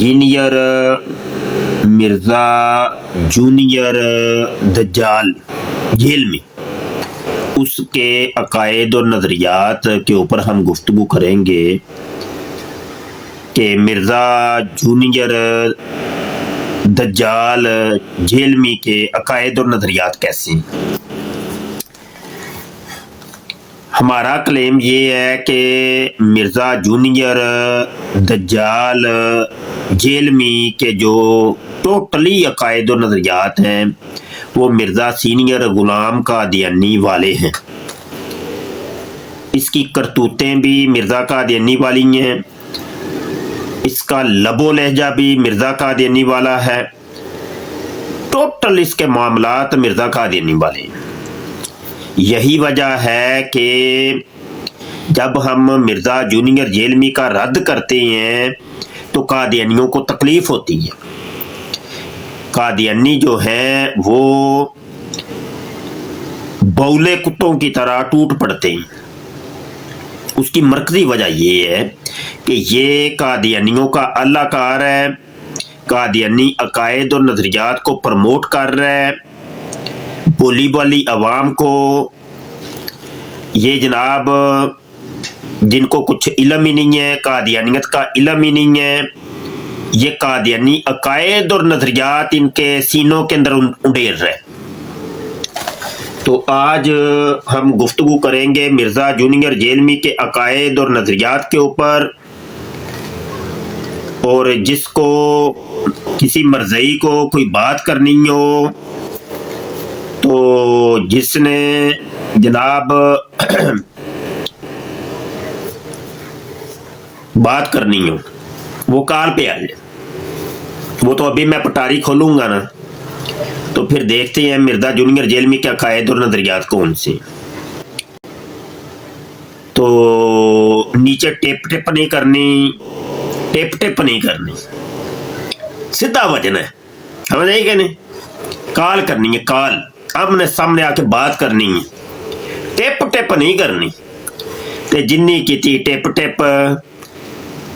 Engineer Mirza junior दज्जाल jail में, उसके अकायद और नज़रियात के ऊपर हम गुफ्तगू करेंगे कि मिर्ज़ा जूनियर दज्जाल जेलमी के अकायद और नज़रियात कैसे हैं। हमारा क्लेम ये है कि मिर्ज़ा जूनियर दज्जाल जेलमी के जो टोटली अकायद और नज़रियात हैं वो मिर्ज़ा सीनियर ग़ुलाम कादियानी वाले हैं। इसकी करतूतें भी मिर्ज़ा कादियानी वाली हैं, इसका लबो लहजा भी मिर्ज़ा कादियानी वाला है, टोटल इसके मामलात मिर्ज़ा कादियानी वाले हैं। यही वजह है कि जब हम मिर्ज़ा जूनियर जेलमी का रद्द करते हैं तो कादियानियों को तकलीफ़ होती है। कादियानी जो हैं वो बौले कुत्तों की तरह टूट पड़ते हैं। उसकी मरकज़ी वजह ये है कि ये कादियानियों का अल्लाहकार है, कादियानी अकायद और नज़रियात को प्रमोट कर रहा है, बोली वाली अवाम को ये जनाब जिनको कुछ इल्म ही नहीं है, कादियानियत का इल्म ही नहीं है, ये कादियानी अकायद और नज़रियात इनके सीनों के अंदर उड़ेर रहे। तो आज हम गुफ्तगू करेंगे मिर्ज़ा जूनियर जेलमी के अकायद और नज़रियात के ऊपर, और जिसको किसी मरज़ई को कोई बात करनी हो तो जिसने जनाब बात करनी हो वो कॉल पे आ जाए। वो तो अभी मैं पटारी खोलूंगा ना तो फिर देखते हैं मिर्ज़ा जूनियर जेलमी के अकायद और नज़रियात कौन से। तो नीचे टिप टिप नहीं करनी, टिप टिप नहीं करनी, सीधा वजन है, समझ आई कि नहीं। कॉल करनी है, कॉल आमने सामने आके बात करनी है, टिप टिप नहीं करनी। ते जिन्नी की टिप टिप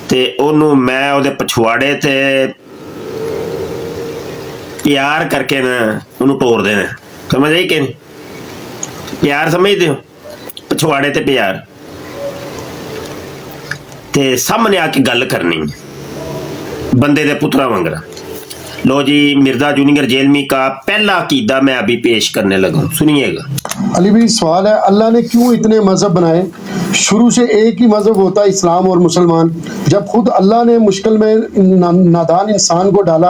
ते ओनू मैं ओदे पछवाड़े ते प्यार करके ना उन्होंने तोड़ देना, समझ आई कि नहीं। प्यार समझते हो, पछवाड़े ते प्यार ते सामने आके गल करनी है बंदे दे पुत्रा वांगरा। लो जी, मिर्ज़ा जूनियर जेलमी का पहला अकीदा मैं अभी पेश करने लगा, सुनिएगा। अली भाई सवाल है, अल्लाह ने क्यों इतने मजहब बनाए? शुरू से एक ही मजहब होता है, इस्लाम और मुसलमान। जब खुद अल्लाह ने मुश्किल में नादान इंसान को डाला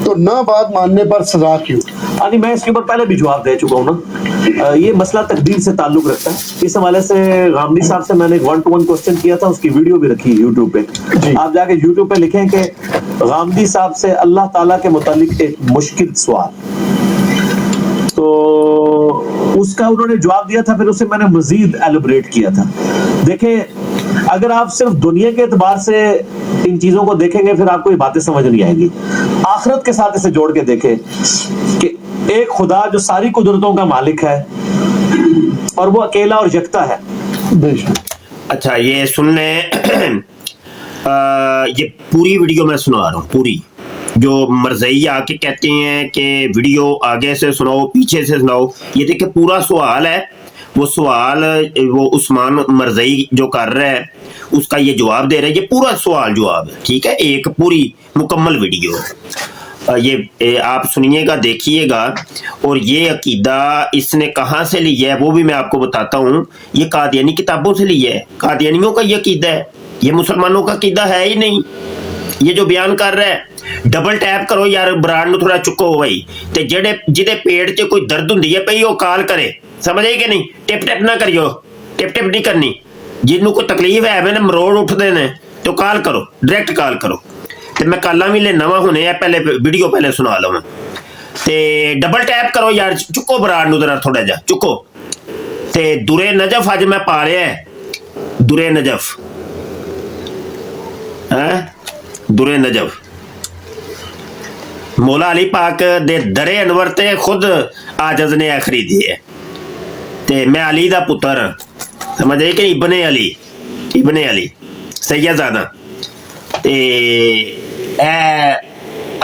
तो ना बात मानने पर सजा क्यों? यानी मैं इसके ऊपर पहले भी जवाब दे चुका हूँ ना। ये मसला तकदीर से ताल्लुक रखता है। इस हवाले से गामदी साहब से मैंने 1-to-1 क्वेश्चन किया था, उसकी वीडियो भी रखी है यूट्यूब पे। आप जाके यूट्यूब पे लिखें कि गामदी साहब से अल्लाह ताला के मुतालिक एक मुश्किल सवाल, तो उसका उन्होंने जवाब दिया था, फिर उसे मैंने मजीद एलिब्रेट किया था। देखें, अगर आप सिर्फ दुनिया के एतबार से इन चीजों को देखेंगे फिर आपको ये बातें समझ नहीं आएंगी। आखिरत के साथ इसे जोड़ के देखें कि एक खुदा जो सारी कुदरतों का मालिक है और वो अकेला और यकता है। अच्छा, ये सुन लें, ये पूरी वीडियो मैं सुना रहा हूँ, पूरी। जो मरज़ई आके कहते हैं कि वीडियो आगे से सुनाओ, पीछे से सुनाओ, ये देखिए पूरा सवाल है। वो सवाल वो उस्मान मरज़ई जो कर रहा है उसका ये जवाब दे रहे हैं, ये पूरा सवाल जवाब है, ठीक है, एक पूरी मुकम्मल वीडियो है। ये आप सुनिएगा, देखिएगा। और ये अकीदा इसने कहाँ से लिया है वो भी मैं आपको बताता हूँ। ये कादियानी किताबों से लिया है, कादियानियों का ये अकीदा है, ये मुसलमानों का अकीदा है ही नहीं। ये जो बयान कर रहा है, डबल टैप करो यार, ब्रांड ਨੂੰ थोड़ा चुको भाई, ते जेड़े जिदे पेट 'ਚ कोई दर्द हुंदी है पई, वो कॉल करे, समझ आई कि नहीं। टिप टिप ना करियो, टिप टिप नहीं करनी। जिन्हों कोई तकलीफ है मैंने मरोड़ उठते ने तो कॉल करो, डायरेक्ट कॉल करो। ते मैं कॉलां भी लेना वा हुणे, पहले वीडियो पहले सुना लवां। ते डबल टैप करो यार, चुको ब्रांड ਨੂੰ जरा थोड़ा जा चुको। ते दुरे नजफ अज मैं पा लिया है, दुरे नजफ, दुरे नजफ मौला अली पाक दे दरे अनवर ते खुद आजज ने खरीदी है। ते मैं अली दा पुत्र, समझ आई कि इब्ने अली, इब्ने अली सैयदजादा। ते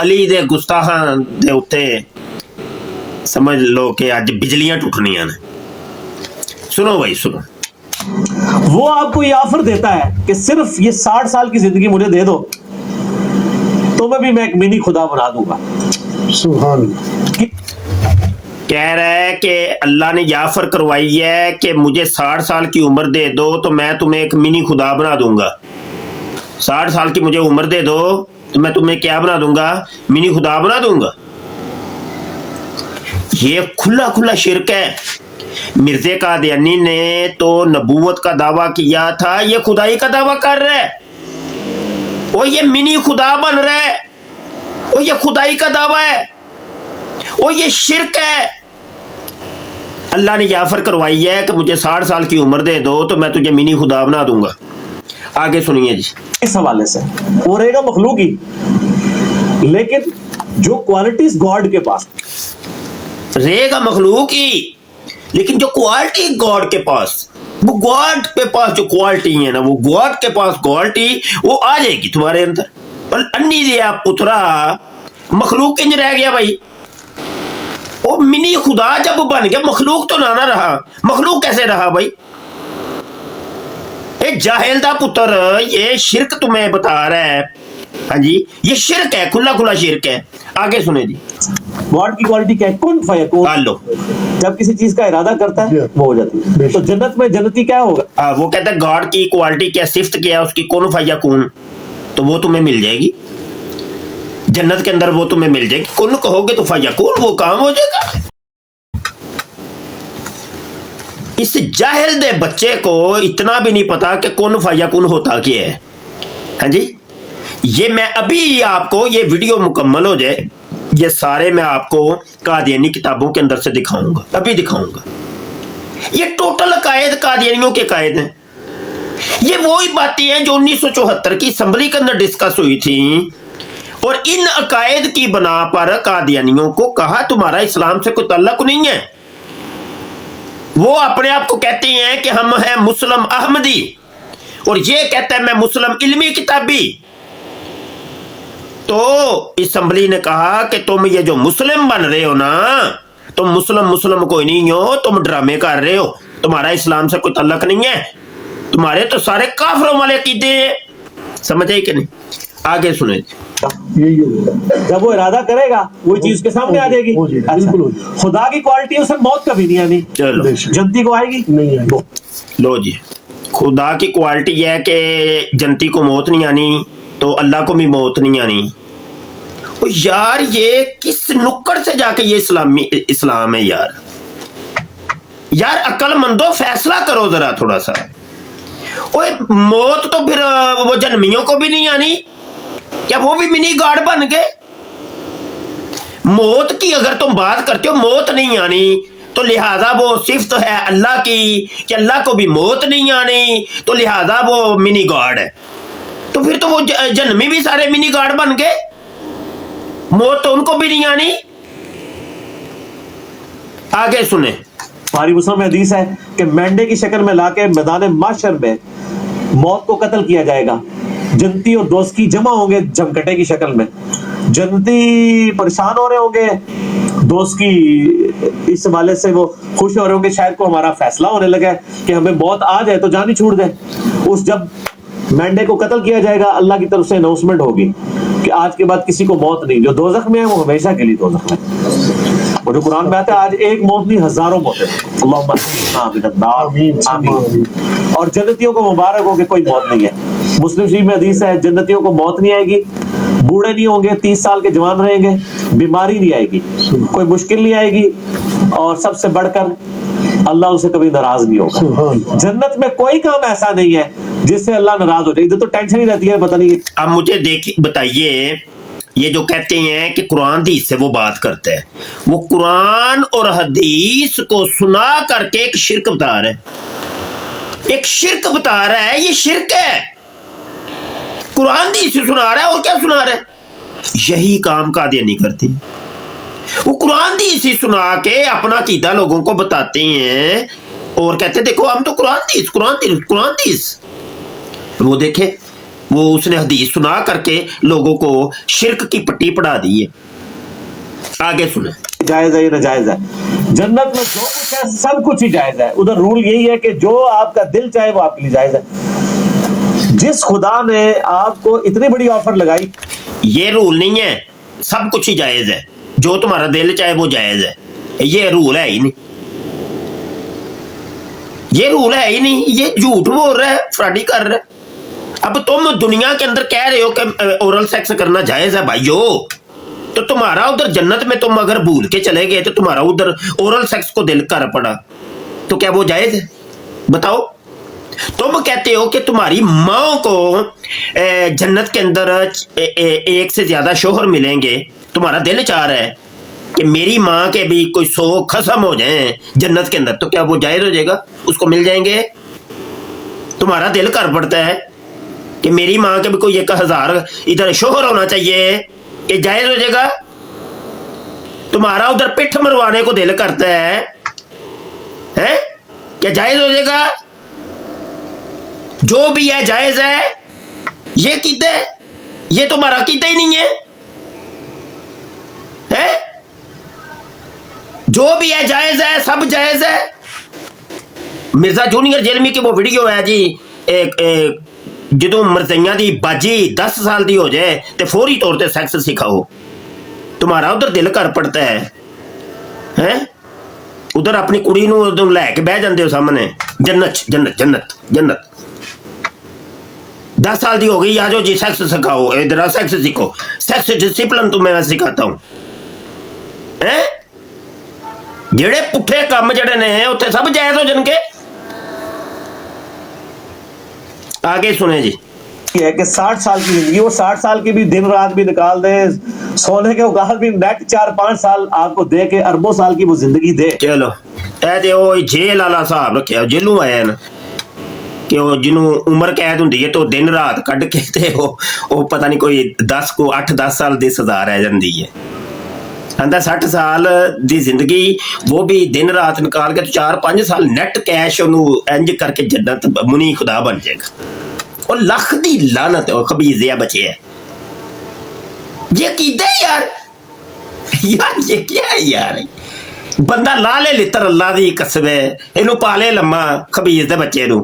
ਅਲੀ ਦੇ ਗੁਸਤਾਖਾਂ ਦੇ ਉੱਤੇ ਸਮਝ ਲਓ ਕਿ ਅੱਜ ਬਿਜਲੀਆਂ ਟੁੱਟਣੀਆਂ ਨੇ। सुनो भाई सुनो, वो आपको ये ऑफर देता है कि सिर्फ ये 60 साल की जिंदगी मुझे दे दो तो मैं एक मिनी खुदा बना दूंगा। सुभान कह रहा है कि अल्लाह ने ये ऑफर करवाई है कि मुझे 60 साल की उम्र दे दो तो मैं तुम्हें एक मिनी खुदा बना दूंगा। 60 साल की मुझे उम्र दे दो तो मैं तुम्हें क्या बना दूंगा? मिनी खुदा बना दूंगा। ये खुला खुला शिरक है। मिर्ज़े कादियानी ने तो नबूवत का दावा किया था, ये खुदाई का दावा कर रहा है। वो ये मिनी खुदा बन रहा है, वो ये खुदाई का दावा है, वो ये शिरक है। अल्लाह ने ये ऑफर करवाई है कि मुझे 60 साल की उम्र दे दो तो मैं तुझे मिनी खुदा बना दूंगा। आगे सुनिए जी। इस हवाले से वो रहेगा मखलूक ही, लेकिन जो क्वालिटीज गॉड के पास रहेगा मखलूक ही, लेकिन जो क्वालिटी गॉड के पास, वो गॉड के पास जो क्वालिटी है ना, वो गॉड के पास क्वालिटी वो आ जाएगी तुम्हारे अंदर। पर अन्नी दिया पुत्रा मखलूक किंज रह गया भाई? वो मिनी खुदा जब बन गया, मखलूक तो ना रहा। मखलूक कैसे रहा भाई? ये जाहिल दा पुत्र, ये शिरक तुम्हें बता रहा है। हाँ जी, ये शिरक है, खुला खुला शिरक है। आगे सुने जी। गॉड की क्वालिटी क्या है? कुन फयकून। लो, जब किसी चीज का इरादा करता है वो हो जाती है। तो जन्नत में जन्नती क्या होगा? वो कहता है गॉड की क्वालिटी क्या, सिफ्त क्या है उसकी, कौन फयकून, तो वो तुम्हें मिल जाएगी जन्नत के अंदर, वो तुम्हें मिल जाएगी। कौन कहोगे तो फयकून, वो काम हो जाएगा। इस जाहिल दे बच्चे को इतना भी नहीं पता कि कौन फयकून होता क्या है। हाँ जी, ये मैं अभी आपको, ये वीडियो मुकम्मल हो जाए, ये सारे मैं आपको कादियानी किताबों के अंदर से दिखाऊंगा, अभी दिखाऊंगा। ये टोटल अकायद कादियानियों के अकायद हैं। ये वही बातें हैं जो 1974 की असम्बली के अंदर डिस्कस हुई थी, और इन अकायद की बना पर कादियानियों को कहा तुम्हारा इस्लाम से कोई तल्लुक नहीं है। वो अपने आप को कहते हैं कि हम हैं मुस्लिम अहमदी, और ये कहता है मैं मुस्लिम इल्मी किताबी। तो असम्बली ने कहा कि तुम ये जो मुस्लिम बन रहे हो ना, तुम मुस्लिम कोई नहीं हो, तुम ड्रामे कर रहे हो, तुम्हारा इस्लाम से कोई तल्लुक नहीं है, तुम्हारे तो सारे काफरों वाले अकीदे हैं। समझ आई कि नहीं? आगे सुने। यही होगा। जब वो इरादा करेगा वो चीज के सामने आ जाएगी। बिल्कुल खुदा की क्वालिटी उसे मौत कभी नहीं आनी। चलो, जनती को आएगी नहीं आएगी। लो जी, खुदा की क्वालिटी है कि जनती को मौत नहीं आनी, तो अल्लाह को भी मौत नहीं आनी। तो यार ये किस नुक्कड़ से जाके ये इस्लाम है यार? यार अक्लमंदो फैसला करो जरा थोड़ा सा। ओए मौत तो फिर वो जन्मियों को भी नहीं आनी, क्या वो भी मिनी गॉड बन गए? मौत की अगर तुम बात करते हो, मौत नहीं आनी, तो लिहाजा वो सिफ्त है अल्लाह की कि अल्लाह को भी मौत नहीं आनी, तो लिहाजा वो मिनी गॉड है। तो फिर तो वो जन्मी भी सारे मिनी गॉड बन गए, मौत तो उनको भी नहीं आनी। आगे सुने। हमारी मुस्लिम में हदीस है कि मेंढे की शक्ल में लाके मैदान माशर में मौत को कत्ल किया जाएगा। जन्नती और दोस्त की जमा होंगे जमकटे की शक्ल में। जन्नती परेशान हो रहे होंगे, दोस्त की इस हवाले से वो खुश हो रहे होंगे, शायद को हमारा फैसला होने लगा है कि हमें मौत आ जाए तो जान ही छूट दे। उस जब मेंढे को कत्ल किया जाएगा, अल्लाह की तरफ से अनाउंसमेंट होगी कि आज के बाद किसी को मौत नहीं। जो दोज़ख में है वो हमेशा के लिए दोज़ख में। और जो कुरान में आता है आज एक मौत नहीं हजारों मौतें। और जन्नतियों को मुबारक हो कि कोई मौत नहीं है। मुस्लिम शरीफ में हदीस है जन्नतियों को मौत नहीं आएगी, बूढ़े नहीं होंगे, 30 साल के जवान रहेंगे, बीमारी नहीं आएगी, कोई मुश्किल नहीं आएगी, और सबसे बढ़कर अल्लाह उनसे कभी नाराज नहीं होगा। जन्नत में कोई काम ऐसा नहीं है जिससे अल्लाह नाराज हो जाए। इधर तो टेंशन ही रहती है, पता नहीं। अब मुझे देखिए, बताइए, ये जो कहते हैं कि कुरान हदीस से वो बात करते हैं, वो कुरान और हदीस को सुना करके एक शिरक बता रहे हैं, एक शिरक बता रहा है। ये शिरक है। कुरान हदीस से सुना रहा है, और क्या सुना रहा है? यही काम कादियानी करती। वो कुरान हदीस ही सुना के अपना अकीदा लोगों को बताते हैं, और कहते हैं देखो हम तो कुरान हदीस। वो देखे वो उसने हदीस सुना करके लोगों को शिरक की पट्टी पढ़ा दी है। आगे सुने। जायज है या नाजायज है? जन्नत में जो कुछ है सब कुछ ही जायज है। उधर रूल यही है कि जो आपका दिल चाहे वो आपके लिए जायज है। जिस खुदा ने आपको इतनी बड़ी ऑफर लगाई, ये रूल नहीं है सब कुछ ही जायज है, जो तुम्हारा दिल चाहे वो जायज है, ये रूल है ही नहीं, ये रूल है ही नहीं, ये झूठ बोल रहा है, फ्रॉडी कर रहा है। अब तुम दुनिया के अंदर कह रहे हो कि ओरल सेक्स करना जायज है भाइयों, तो तुम्हारा उधर जन्नत में तुम अगर भूल के चले गए तो तुम्हारा उधर ओरल सेक्स को दिल कर पड़ा, तो क्या वो जायज है? बताओ। तुम कहते हो कि तुम्हारी माँ को जन्नत के अंदर एक से ज्यादा शोहर मिलेंगे, तुम्हारा दिल चाह रहा है कि मेरी माँ के भी कोई 100 खत्म हो जाए जन्नत के अंदर, तो क्या वो जायज हो जाएगा? उसको मिल जाएंगे? तुम्हारा दिल कर पड़ता है कि मेरी माँ के भी कोई 1000 इधर शोहर होना चाहिए, कि जायज हो जाएगा? तुम्हारा उधर पिठ मरवाने को दिल करता है, हैं? क्या जायज हो जाएगा? जो भी है जायज है, ये कीते, ये तुम्हारा कीते ही नहीं है, हैं? जो भी है जायज है, सब जायज है। मिर्जा जूनियर जेलमी की वो वीडियो है जी, एक ਜਦੋਂ ਮਰਜ਼ਈਆਂ ਦੀ ਬਾਜੀ 10 ਸਾਲ ਦੀ ਹੋ ਜਾਏ ਤੇ ਫੌਰੀ ਤੌਰ ਤੇ ਸੈਕਸ ਸਿਖਾਓ, तुम्हारा उधर दिल कर पड़ता है, हैं? उधर अपनी कुड़ी ਨੂੰ ਉਦੋਂ ਲੈ ਕੇ ਬਹਿ ਜਾਂਦੇ ਹੋ ਸਾਹਮਣੇ, जन्नत जन्नत जन्नत जन्नत 10 साल ਦੀ हो गई, आ जाओ जी सेक्स सिखाओ, इधर सेक्स सीखो, सेक्स डिसिप्लिन तो मैं सिखाता हूँ, हैं? ਜਿਹੜੇ ਪੁੱਠੇ ਕੰਮ ਜਿਹੜੇ ਨੇ ਉੱਥੇ ਸਭ ਜਾਇਜ਼ ਹੋ ਜਾਣਗੇ। आगे सुने जी। है कि 60 साल की जिंदगी, वो 60 साल की भी दिन रात भी निकाल दे, सोने के औकात भी नेक्स्ट 4-5 साल आपको दे के अरबों साल की वो जिंदगी दे। चलो ए दे ओ जेल वाला हिसाब रखिया, जेलू आया ना कि वो जिन्हों उम्र कैद होंदी है तो दिन रात कढ़ के ते वो पता नहीं कोई 8-10 साल दी सजा रह जाती है। कहता 60 साल दी जिंदगी वो भी दिन रात निकाल के 4-5 साल नेट कैश उन्होंने इंज करके जन्नत मुनी खुदा बन जाएगा। और लख दी लानत और खबीजिया बचे है, ये कीते यार, यार ये क्या है यार? बंदा ला ले लित्र अल्लाह दी कसम है, इनू पाले लम्मा खबीज दे बच्चे नू।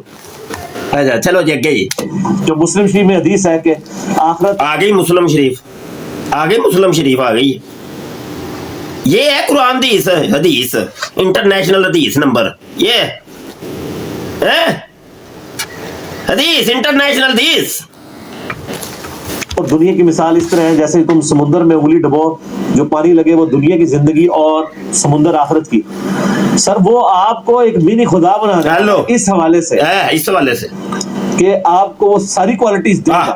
अच्छा चलो जी अगे जी। जो मुस्लिम शरीफ में हदीस है कि आखिरत, आ गई मुस्लिम शरीफ, आ गई मुस्लिम शरीफ आ गई, ये है कुरान दी हदीस, इंटरनेशनल हदीस नंबर, ये है हदीस, इंटरनेशनल हदीस। और दुनिया की मिसाल इस तरह है जैसे तुम समुद्र में उंगली डबो, जो पानी लगे वो दुनिया की जिंदगी और समुद्र आखिरत की। सर वो आपको एक मिनी खुदा बना रहा है इस हवाले से, इस हवाले से कि आपको वो सारी क्वालिटीज देगा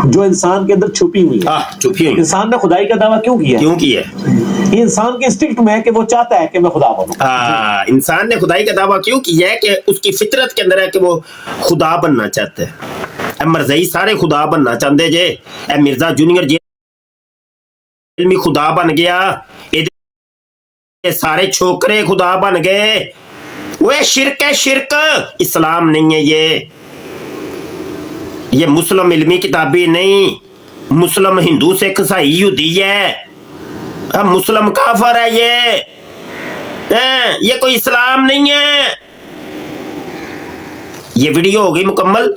जो इंसान के अंदर छुपी हुई है। छुपी हुई। इंसान ने खुदाई का दावा क्यों किया? क्यों किया? ये इंसान के इंस्टिंक्ट में है कि वो चाहता है कि मैं खुदा बनूं। इंसान ने खुदाई का दावा क्यों किया है कि उसकी फितरत के अंदर है कि वो खुदा बनना चाहता है। मरज़ई सारे खुदा बनना चाहते जे, मिर्जा जूनियर जेलमी खुदा बन गया, ये सारे छोकरे खुदा बन गए, वो शिरक है, शिरक, इस्लाम नहीं है ये मुस्लिम इल्मी किताबी नहीं, मुस्लिम हिंदू सिख ईसाई यहूदी है, मुस्लिम काफर है ये कोई इस्लाम नहीं है। ये वीडियो हो गई मुकम्मल,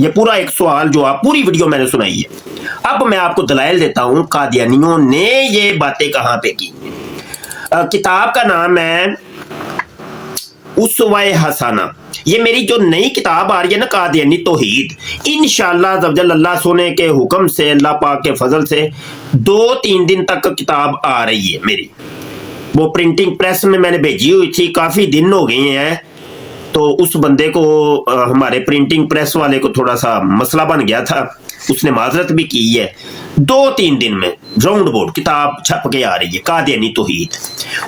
ये पूरा एक सवाल जो आप पूरी वीडियो मैंने सुनाई है। अब मैं आपको दलाइल देता हूं कादियानियों ने ये बातें कहां पे की। किताब का नाम है उसवाए हसाना, ये मेरी जो नई किताब आ रही है ना कादियानी तौहीद, इंशाअल्लाह अज़्ज़वजल अल्लाह सोने के हुक्म से, अल्लाह पाक के फजल से 2-3 दिन तक किताब आ रही है मेरी। वो प्रिंटिंग प्रेस में मैंने भेजी हुई थी, काफ़ी दिन हो गए हैं, तो उस बंदे को हमारे प्रिंटिंग प्रेस वाले को थोड़ा सा मसला बन गया था, उसने माजरत भी की है। 2-3 दिन में राउंड बोर्ड किताब छप के आ रही है कादियानी तौहीद,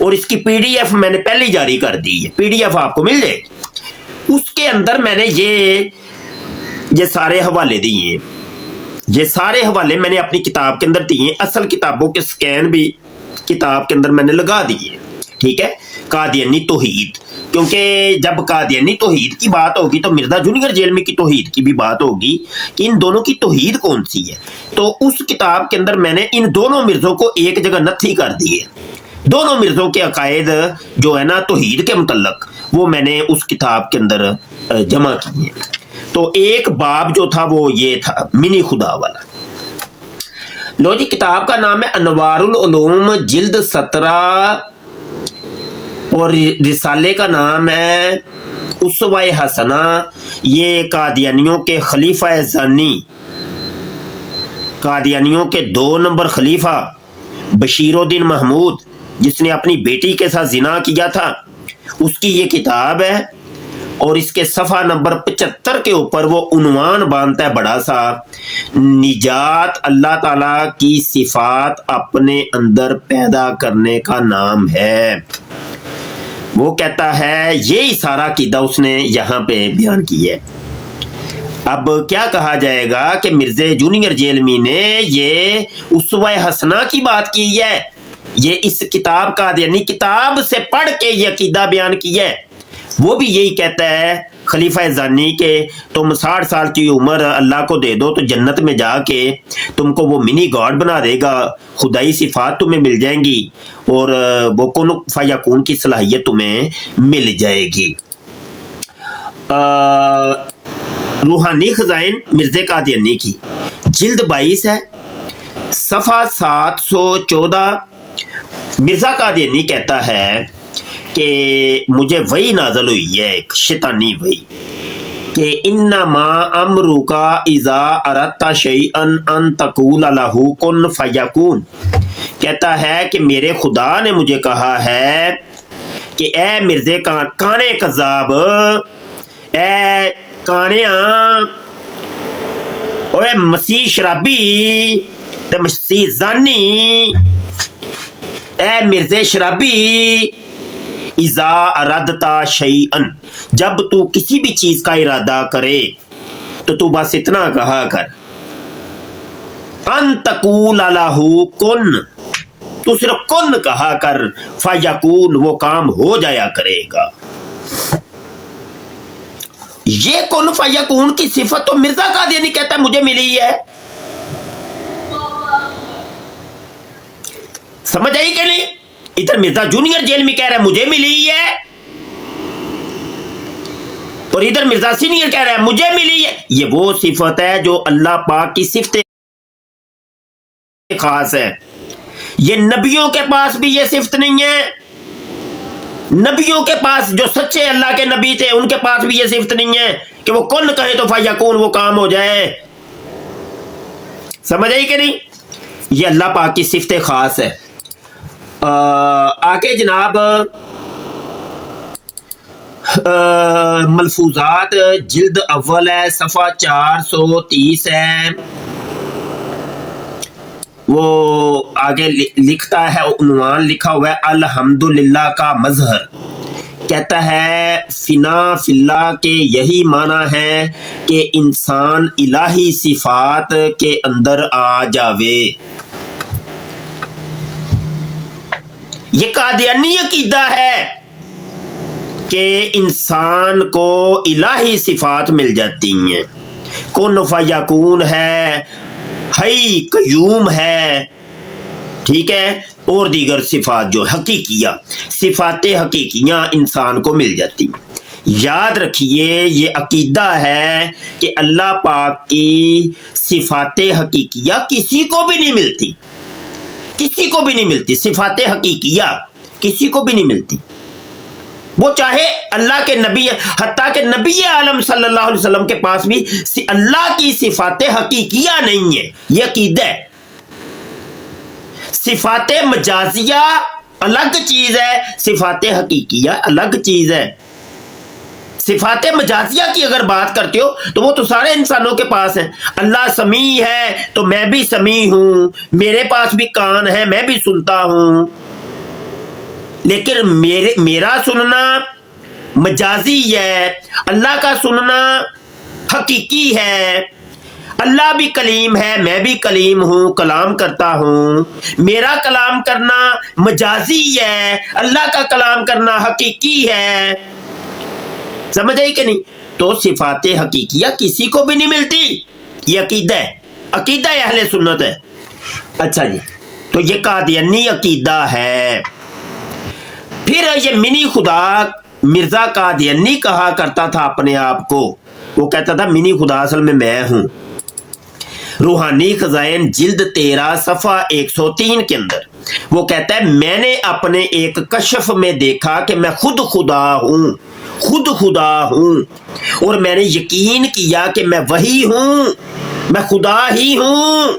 और इसकी PDF मैंने पहले ही जारी कर दी है, PDF आपको मिल जाएगी। उसके अंदर मैंने ये सारे हवाले दिए, ये सारे हवाले मैंने अपनी किताब के अंदर दिए, असल किताबों के स्कैन भी किताब के अंदर मैंने लगा दिए, ٹھیک ہے, قادیانی توحید, کیونکہ جب قادیانی توحید کی بات ہوگی تو مرزا جونیئر جیلمی کی توحید کی بھی بات ہوگی کہ ان دونوں کی توحید کون سی ہے. تو اس کتاب کے اندر میں نے ان دونوں مرزوں کو ایک جگہ نتھی کر دی ہے. دونوں مرزوں کے عقائد جو ہے نا توحید کے متعلق وہ میں نے اس کتاب کے اندر جمع کیے. تو ایک باب جو تھا وہ یہ تھا منی خدا والا. لو جی, کتاب کا نام ہے انوار العلوم, جلد 17, اور رسالے کا نام ہے اسوہ حسنہ. یہ قادیانیوں کے خلیفہ ثانی, قادیانیوں کے 2 نمبر خلیفہ بشیر الدین محمود, جس نے اپنی بیٹی کے ساتھ زنا کیا تھا, اس کی یہ کتاب ہے. اور اس کے صفحہ نمبر 75 کے اوپر وہ عنوان باندھتا ہے بڑا سا, نجات اللہ تعالیٰ کی صفات اپنے اندر پیدا کرنے کا نام ہے. وہ کہتا ہے یہی سارا عقیدہ اس نے یہاں پہ بیان کی ہے. اب کیا کہا جائے گا کہ مرزا جونیئر جیلمی نے یہ اسوہ حسنہ کی بات کی ہے, یہ اس کتاب کا یعنی کتاب سے پڑھ کے یہ عقیدہ بیان کیا ہے. وہ بھی یہی کہتا ہے خلیفہ ثانی کہ تم 60 سال کی عمر اللہ کو دے دو تو جنت میں جا کے تم کو وہ منی گاڈ بنا دے گا, خدائی صفات تمہیں مل جائیں گی اور وہ کن فیکون کی صلاحیت تمہیں مل جائے گی. روحانی خزائن مرزا قادیانی کی جلد 22 ہے, صفحہ 714. مرزا قادیانی کہتا ہے کہ مجھے وحی نازل ہوئی ہے, ایک شیطانی وحی, کہ انما امرک اذا اردت شیئا ان تقول لہ کن فیکون. کہتا ہے کہ میرے خدا نے مجھے کہا ہے کہ اے مرزا کانے کذاب, اے کانیاں, اوے مسیح شرابی تے مسیح زانی, اے مرزا شرابی, اذا اردتا شیئا, جب تو کسی بھی چیز کا ارادہ کرے تو تو بس اتنا کہا کر, ان تقول لہ کن, تو صرف کن کہا کر, فیکون, وہ کام ہو جایا کرے گا. یہ کن فیکون کی صفت تو مرزا قادیانی کہتا ہے مجھے ملی ہے. سمجھ آئی کہ نہیں؟ ادھر مرزا جونیئر جیلمی کہہ رہا ہے مجھے ملی ہے, اور ادھر مرزا سینئر کہہ رہا ہے مجھے ملی ہے. یہ وہ صفت ہے جو اللہ پاک کی صفت خاص ہے. یہ نبیوں کے پاس بھی یہ صفت نہیں ہے. نبیوں کے پاس جو سچے اللہ کے نبی تھے ان کے پاس بھی یہ صفت نہیں ہے کہ وہ کن کہے تو فیکون, وہ کام ہو جائے. سمجھ آئی کہ نہیں؟ یہ اللہ پاک کی صفت خاص ہے. آگے جناب ملفوظات جلد اول ہے, صفحہ 430 ہے. وہ آگے لکھتا ہے, عنوان لکھا ہوا ہے الحمدللہ کا مظہر. کہتا ہے فنا فی اللہ کے یہی معنی ہے کہ انسان الہی صفات کے اندر آ جاوے. یہ قادیانی عقیدہ ہے کہ انسان کو الہی صفات مل جاتی ہیں, کن فیکون ہے, حی قیوم ہے, ٹھیک ہے, اور دیگر صفات جو حقیقیہ صفات حقیقیاں انسان کو مل جاتی ہیں. یاد رکھیے یہ عقیدہ ہے کہ اللہ پاک کی صفات حقیقیہ کسی کو بھی نہیں ملتی, کسی کو بھی نہیں ملتی. صفات حقیقیہ کسی کو بھی نہیں ملتی, وہ چاہے اللہ کے نبی, حتیٰ کہ نبی عالم صلی اللہ علیہ وسلم کے پاس بھی اللہ کی صفات حقیقیہ نہیں ہے. یہ عقیدہ ہے. صفات مجازیہ الگ چیز ہے, صفات حقیقیہ الگ چیز ہے. صفات مجازیہ کی اگر بات کرتے ہو تو وہ تو سارے انسانوں کے پاس ہیں. اللہ سمیع ہے تو میں بھی سمیع ہوں, میرے پاس بھی کان ہے, میں بھی سنتا ہوں. لیکن میرا سننا مجازی ہے, اللہ کا سننا حقیقی ہے. اللہ بھی کلیم ہے, میں بھی کلیم ہوں, کلام کرتا ہوں. میرا کلام کرنا مجازی ہے, اللہ کا کلام کرنا حقیقی ہے. سمجھ آئی کہ نہیں؟ تو صفات حقیقیہ کسی کو بھی نہیں ملتی. یہ عقیدہ ہے, عقیدہ اہل سنت ہے. اچھا جی, تو یہ قادیانی عقیدہ ہے. پھر یہ منی خدا مرزا قادیانی کہا کرتا تھا اپنے آپ کو. وہ کہتا تھا منی خدا اصل میں ہوں. روحانی خزائن جلد 13 صفحہ 103 کے اندر وہ کہتا ہے میں نے اپنے ایک کشف میں دیکھا کہ میں خود خدا ہوں, خود خدا ہوں, اور میں نے یقین کیا کہ میں وہی ہوں, میں خدا ہی ہوں.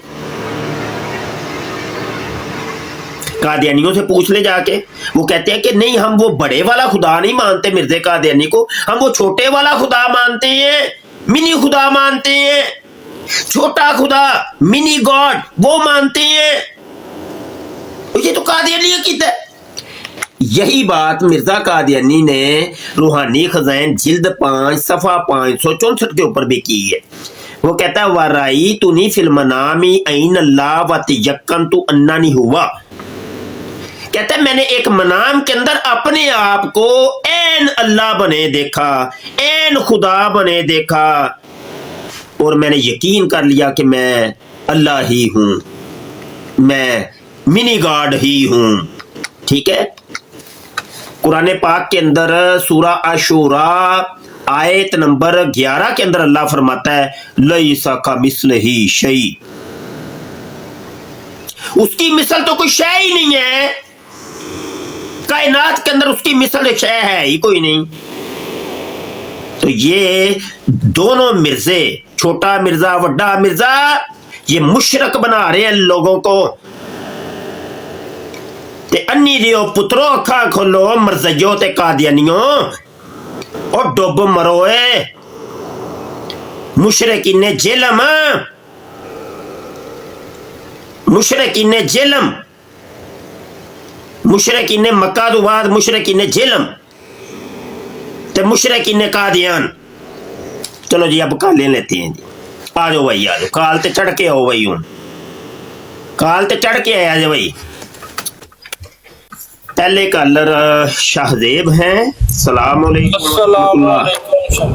قادیانیوں سے پوچھ لے جا کے, وہ کہتے ہیں کہ نہیں ہم وہ بڑے والا خدا نہیں مانتے مرزا قادیانی کو, ہم وہ چھوٹے والا خدا مانتے ہیں, منی خدا مانتے ہیں, چھوٹا خدا منی گاڈ وہ مانتے ہیں. یہ تو قادیانی عقیدہ ہے. یہی بات مرزا قادیانی نے روحانی خزائن جلد 5 صفحہ 564 کے اوپر بھی کی ہے. وہ کہتا ہے وَرَأَيْتُنِي فِي الْمَنَامِ عَيْنَ اللَّهِ وَتَيَقَّنْتُ أَنَّنِي هُوَ. کہتا ہے میں نے ایک منام کے اندر اپنے آپ کو عین اللہ بنے دیکھا, عین خدا بنے دیکھا, اور میں نے یقین کر لیا کہ میں اللہ ہی ہوں, میں منی گاڈ ہی ہوں. ٹھیک ہے. قرآن پاک کے اندر سورہ عاشوراء آیت نمبر 11 کے اندر اللہ فرماتا ہے لیس کمثلہ شیء, اس کی مثل تو کوئی شے ہی نہیں ہے. کائنات کے اندر اس کی مثل شے ہے ہی کوئی نہیں. تو یہ دونوں مرزے, چھوٹا مرزا وڈا مرزا, یہ مشرک بنا رہے ہیں لوگوں کو. تے انی دیو پترو اکھاں کھولو مرزیو تے قادیانیوں, اور ڈوب مروئے مشرکین جلم, مشرکین جلم, مشرکین مکہ تو بعد مشرکین جلم تے مشرکین قادیان. چلو جی اب کال لے لیتے ہیں جی. آ جاؤ بھائی, آ جاؤ, کال تے چڑھ کے آؤ بھائی, ہوں کال تے چڑھ کے آیا جی بھائی. پہلے کالر شاہزیب ہیں. السلام علیکم. السلام علیکم.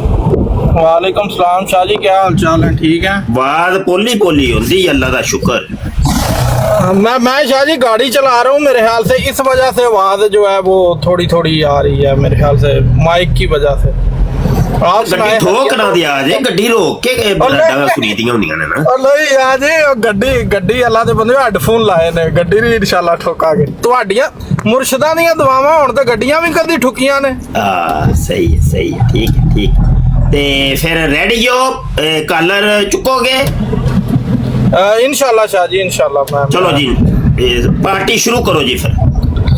وعلیکم السلام. شاہ جی کیا حال چال ہے؟ ٹھیک ہے. آواز پولی پولی ہوندی, اللہ کا شکر. میں شاہ جی گاڑی چلا رہا ہوں, میرے خیال سے اس وجہ سے آواز جو ہے وہ تھوڑی تھوڑی آ رہی ہے, میرے خیال سے مائک کی وجہ سے. آپ گڈی ٹھوک نہ دیا جے, گڈی روک کے بلڈا سنیدیاں ہوندیاں نے نا. نہیں یار جی گڈی اللہ دے بندے ہیڈ فون لائے نے, گڈی نہیں انشاءاللہ ٹھوکا گے. تہاڈیاں مرشداں دیاں دعاواں ہون تے گڈیاں بھی کدی ٹھکیاں نے. صحیح ہے, صحیح ہے, ٹھیک ہے, ٹھیک. تے پھر ریڈیو کالر چکو گے انشاءاللہ شاہ جی, انشاءاللہ. میں چلو جی پارٹی شروع کرو جی. پھر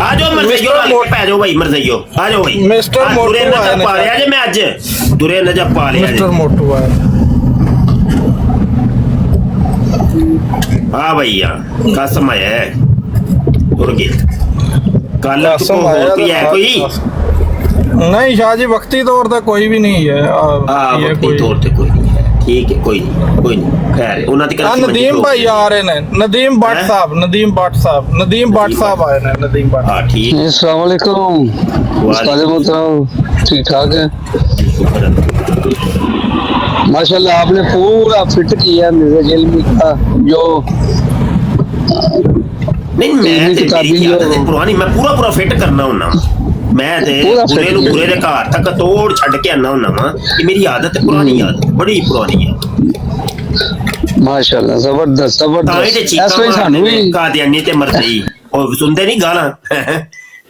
آ جاؤ مرزیو, پہ جاؤ بھائی مرزیو, آ جاؤ بھائی. مسٹر موٹو نجب پا لیا جی, میں اج درے نجب پا لیا مسٹر موٹو ہے. ہاں بھائی, ہاں قسم آیا ہے تر گئے. کالر چکو کوئی ہے کوئی؟ نہیں شاہ جی وقتی طور تے کوئی بھی نہیں ہے. وقتی طور تے کوئی نہیں ہے. ٹھیک ہے, کوئی نہیں, کوئی نہیں, خیر ہے. انہاں دی ندیم بھائی آ رہے نے, ندیم بٹ صاحب, ندیم بٹ صاحب, ندیم بٹ صاحب آئے نے, ندیم بٹ. ہاں ٹھیک. السلام علیکم. استاد محترم ٹھیک ٹھاک ہے ماشاءاللہ. آپ نے پورا فٹ کیا مرزا جلمی کا جو نہیں, میں پرانی میں پورا فٹ کرنا ہونا. میں برے نو برے دے گھر تک توڑ چھڈ کے آنا ہونا وا. یہ میری عادت ہے, پرانی عادت, بڑی پرانی ہے ماشاءاللہ. زبردست زبردست. اس وجہ سانو بھی قادیانی تے مرزی او سنتے نہیں گالاں,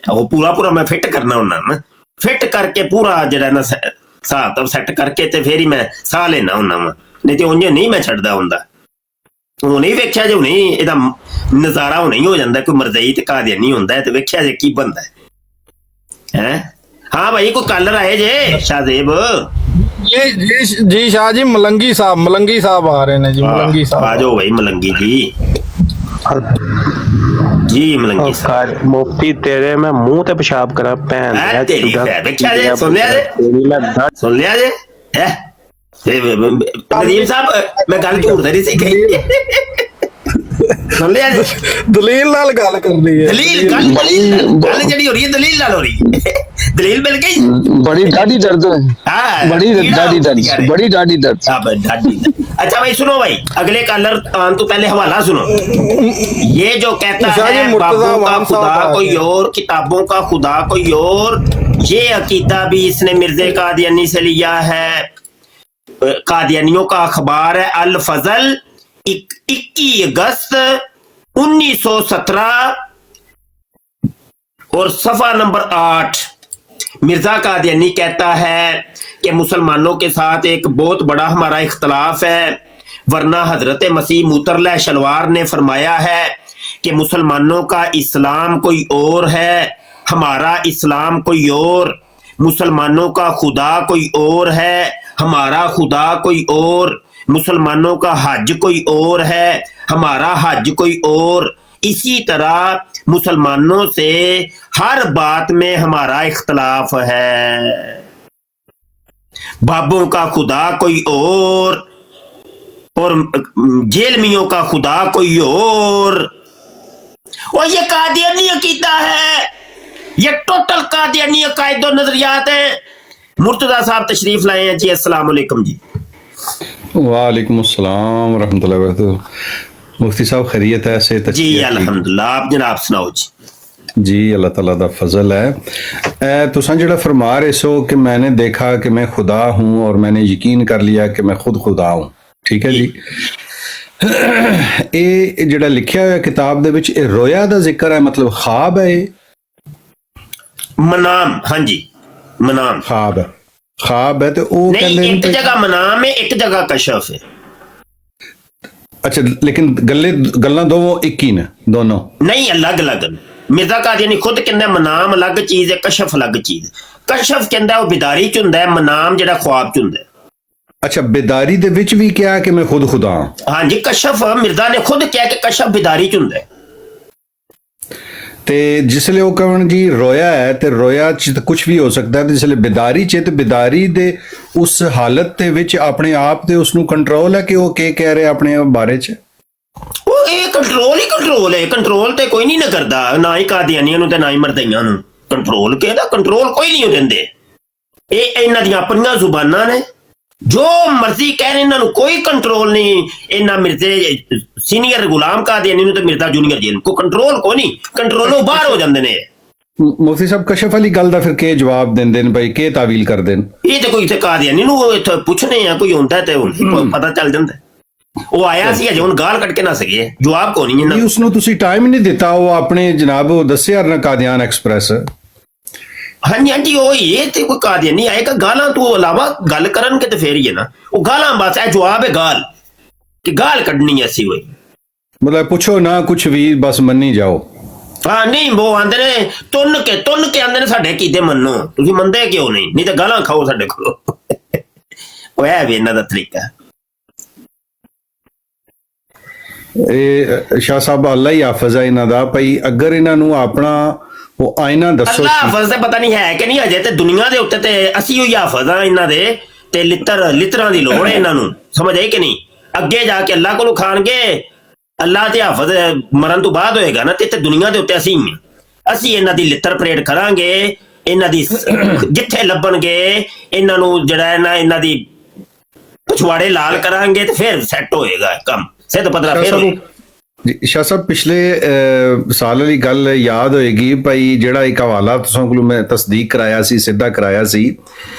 وہ پورا میں فٹ کرنا ہونا نا. فٹ کر کے پورا جڑا نا حساب تو سیٹ کر کے تے پھر ہی میں ساہ لینا ہونا وا. نہیں تے اونج نہیں میں چھڈدا ہوندا. وہ نہیں ویکھیا جو نہیں یہ نظارہ ہو نہیں ہو جاتا کوئی مرزئی تے قادیانی ہوندا ہے تے ویکھیا جے کی بندا ہے. ہاں بھائی کوئی کالر آئے جے شاہزیب. جی شاہ جی ملنگی صاحب آ رہے ہیں جی. ملنگی صاحب آ جاؤ بھائی ملنگی جی. جی ملنگی صاحب. مفتی تیرے میں منہ تے پیشاب کرا پین. سن لیا جے नदीम साहब मैं गल झूठ नहीं सी कही सुन लिया ਦਲੀਲ ਨਾਲ ਗੱਲ ਕਰਨੀ ਹੈ। दलील गल गल जड़ी हो रही है दलील नाल हो रही है दलील मिल गई बड़ी दाढ़ी दर्द है, हाँ बड़ी दाढ़ी दर्द, बड़ी दाढ़ी दर्द। हाँ, बस दाढ़ी। अच्छा भाई सुनो भाई, अगले कॉलर आने तो पहले हवाला सुनो। ये जो कहता शाह जी, है मुर्तजा बाबों का अवाम खुदा साहब कोई और, किताबों का खुदा कोई और, ये अकीदा भी इसने मिर्जे कादियानी से लिया है। कादियानियों का अखबार है अल फजल 21 अगस्त 1917 और सफा नंबर 8। मिर्जा कादियानी कहता है कि मुसलमानों के साथ एक बहुत बड़ा हमारा इख्तलाफ है, वरना हजरत मसीह मुतरला शलवार ने फरमाया है कि मुसलमानों का इस्लाम कोई और है, हमारा इस्लाम कोई और, मुसलमानों का खुदा कोई और है, हमारा खुदा कोई और, मुसलमानों का हज कोई और है, हमारा हज कोई और। इसी तरह मुसलमानों से हर बात में हमारा इख्तलाफ है। बाबों का खुदा कोई और जेलमियों का खुदा कोई और ये कादियानी अकीदा है, ये टोटल कादियानी अकायद और नजरियात है। मुर्तजा साहब तशरीफ लाए हैं जी, अस्सलाम वालेकुम जी। वालेकुम अस्सलाम रहमतुल्लाहि व बरकातहू। मुफ्ती साहब खैरियत है? से जी अल्हम्दुलिल्लाह, आप जनाब सुनाओ जी। जी अल्लाह ताला दा फजल है। तुसां जेड़ा फरमा रहे सो कि मैंने देखा कि मैं खुदा हूँ और मैंने यकीन कर लिया कि मैं खुद खुदा हूँ, ठीक है जी। ये जेड़ा लिखा हुआ किताब दे विच ये रोया दा जिक्र है, मतलब ख्वाब है? ये मनाम, हाँ जी मनाम, ख्वाब है, ख्वाब है। तो वो नहीं, एक जगह मनाम है, एक जगह कशफ है। अच्छा, लेकिन गल्लां दोनों एक ही ने, दोनों नहीं, अलग अलग। मिर्जा कादियानी खुद कहंदा मनाम अलग चीज है, कशफ अलग चीज है। कशफ कहंदा वो बिदारी च हुंदा है, मनाम जेड़ा ख्वाब च हुंदा है। अच्छा, बेदारी दे विच भी क्या कि मैं खुद खुदा हूं? हाँ जी, कशफ मिर्जा ने खुद क्या कि कशफ बिदारी च हुंदा है। ते जिसले वो कहन जी रोया है, ते रोया च कुछ भी हो सकता है, जिसले बिदारी च, ते बिदारी दे उस हालत दे विच अपने आप ते उसनु कंट्रोल है कि वो के कह रहे अपने बारे च? वो ये कंट्रोल ही कंट्रोल है, कंट्रोल ते कोई नहीं ना करदा, ना ही कादियानियां नूं ते ना ही मरदइयां नूं। कंट्रोल केदा कंट्रोल कोई नहीं दिंदे। ये इन्हां दी अपणियां जुबानां ने, जो मर्जी कहने, इन्हां कोई कंट्रोल नहीं। इन्हां मिर्जे सीनियर गुलाम कादियानी नूं ते मिर्जा जूनियर जेल को कंट्रोल को नहीं, कंट्रोलों बाहर हो जांदे ने। मुफ्ती साहब कशफ वाली गल दा फिर के जवाब देंदे ने भाई, के तावील कर देन? ये तो कोई इत्थे कादियानी नूं इत्थे पुछने आ, कोई हुंदा ते हुण पता चल जांदा। वो आया सी अजे हुण गाल कट के ना सके, जवाब को नहीं इन्हां। उसनु तुसी टाइम नहीं दिता, वो अपने जनाब वो दस्सिया ना कादियान एक्सप्रेस। हाँ जी हाँ जी, वो ये ते कोई कादियानी आएगा गालां तो अलावा गल करन के ते फिर ही है ना, वो गालां बस है, जवाब है गाल कि गाल कढनी ऐसी हुई। मतलब पूछो ना कुछ भी, बस मन्नी जाओ। हाँ नहीं, वो आंदे ने तुन के आंदे ने साडे कीते मन्नो, तुसी मंदे क्यों नहीं तो गालां खाओ साडे कोलों। वो है भी इन्हां दा तरीका। शाह साहब अल्लाह ही हाफिज है इन्हां दा। भाई अगर इन्हां नूं अपना वो आईना दसो, अल्लाह हाफिज ते पता नहीं है कि नहीं, अजे ते दुनिया दे उत्ते ते असी ही हाफिज हां इन्हां दे, ते लितरां दी लोड़ है इन्हां नूं, समझ आई कि नहीं। अगे जाके अल्लाह कोलों खाणगे, अल्लाह ते हाफिज मरण तो बाद होएगा ना, ते दुनिया दे उत्ते असी ही असी इन्हां दी लितर परेड करांगे, इन्हां दी जिथे लभणगे इन्हां नूं जेड़ा है ना, इन्हां दी पिछवाड़े लाल करांगे ते फिर सैट होएगा काम, सिद्ध पदरा फिर होएगा। जी शाह साहब, पिछले साल वाली गल याद होएगी भाई, जेड़ा एक हवाला तुसां कोलों मैं तस्दीक कराया सी, सीधा कराया सी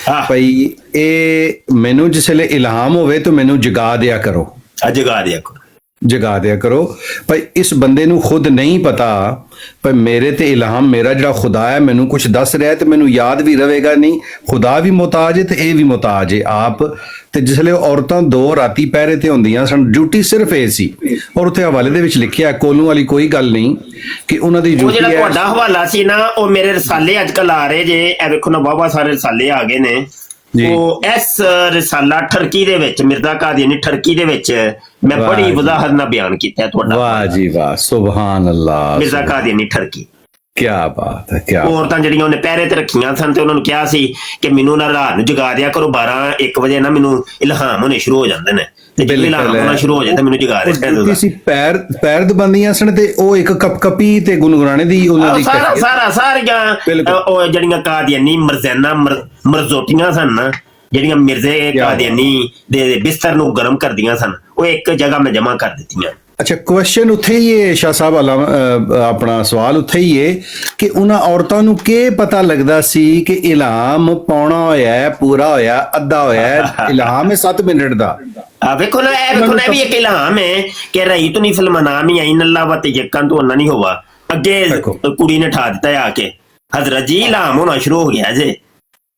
भाई, ए मैनू जिसले इल्हाम होवे तो मैनू जगा दिया करो, जगा दिया करो भाई। इस बंदे नू खुद नहीं पता भाई मेरे ते इल्हाम, मेरा जड़ा खुदा है मैनू कुछ दस रहा है, तो मैनू याद भी रहेगा नहीं, खुदा भी मुहताज है ते ए भी मुहताज है आप। ते जिसले औरतां दो राती पहरे ते होंदियां सन, ड्यूटी सिर्फ ए सी, और उत्थे हवाले दे विच लिखिया कोलू वाली कोई गल नहीं कि उन्हां दी ड्यूटी है। तुहाडा हवाला सी ना, ओ मेरे रसाले अजकल आ रहे जे, ए देखो ना बाबा सारे रसाले आ गए ने। वो इस रिसाला ठरकी दे विच, मिर्जा कादियानी ठरकी दे विच मैं बड़ी वजाहत नाल बयान कीता है तुहाडा। वाह जी वाह, सुभान अल्लाह। मिर्जा कादियानी ठरकी क्या बात है, क्या ਔਰਤਾਂ ਜਿਹੜੀਆਂ ਉਹਨੇ ਪਹਿਰੇ ਤੇ ਰੱਖੀਆਂ ਸਨ ਤੇ ਉਹਨਾਂ ਨੂੰ ਕਿਹਾ ਸੀ ਕਿ ਮੈਨੂੰ ਨਾ ਰਾਤ ਨੂੰ ਜਗਾ ਦਿਆ ਕਰੋ 12-1 ਵਜੇ ਨਾ ਮੈਨੂੰ ਇਲਹਾਮ ਹੋਣੇ ਸ਼ੁਰੂ ਹੋ ਜਾਂਦੇ ਨੇ ਤੇ ਜਦੋਂ ਇਲਹਾਮ ਹੋਣਾ ਸ਼ੁਰੂ ਹੋ ਜਾਏ ਤਾਂ ਮੈਨੂੰ ਜਗਾ ਦਿਆ ਕਰੋ। ਤੁਸੀਂ ਪੈਰ ਦਬਾਉਂਦੀਆਂ ਸਨ ਤੇ ਉਹ ਇੱਕ ਕਪਕਪੀ ਤੇ ਗੁਨਗੁਨਾਣੇ ਦੀ ਉਹਨਾਂ ਦੀ ਸਾਰੀਆਂ ਉਹ ਜਿਹੜੀਆਂ ਕਾਦੀਆਨੀ ਮਰਜ਼ਾਨਾ ਮਰਜ਼ੋਟੀਆਂ ਸਨ ਨਾ, ਜਿਹੜੀਆਂ ਮਿਰਜ਼ੇ ਕਾਦੀਆਨੀ ਦੇ ਬਿਸਤਰ ਨੂੰ ਗਰਮ ਕਰਦੀਆਂ ਸਨ, ਉਹ ਇੱਕ ਜਗ੍ਹਾ ਮੈਂ ਜਮ੍ਹਾਂ ਕਰ ਦਿੱਤੀਆਂ। ਅੱਛਾ, ਕੁਐਸਚਨ ਉੱਥੇ ਹੀ ਹੈ ਸ਼ਾਹ ਸਾਹਿਬ, ਆਪਣਾ ਸਵਾਲ ਉੱਥੇ ਹੀ ਹੈ ਕਿ ਉਹਨਾਂ ਔਰਤਾਂ ਨੂੰ ਕੀ ਪਤਾ ਲੱਗਦਾ ਸੀ ਕਿ ਇਲਹਾਮ ਪਾਉਣਾ ਹੋਇਆ, ਪੂਰਾ ਹੋਇਆ, ਅੱਧਾ ਹੋਇਆ? ਇਲਹਾਮ ਹੈ 7 ਮਿੰਟ ਦਾ। ਵੇਖੋ ਨਾ ਇਹ ਵੀ ਇੱਕ ਇਲਹਾਮ ਹੈ ਕਿ ਰਹੀਤੁ ਨੀ ਫਿਲ ਮਨਾਮੀ ਆਈਨ ਅੱਲਾਹ व तयक्कन तो अन्ना नहीं होगा। ਅੱਗੇ ਕੁੜੀ ਨੇ ਠਾ ਦਿੱਤਾ ਆ ਕੇ ਹਜ਼ਰਤ ਜੀ ਇਲਹਾਮ ਹੋਣਾ ਸ਼ੁਰੂ ਹੋ ਗਿਆ ਜੇ।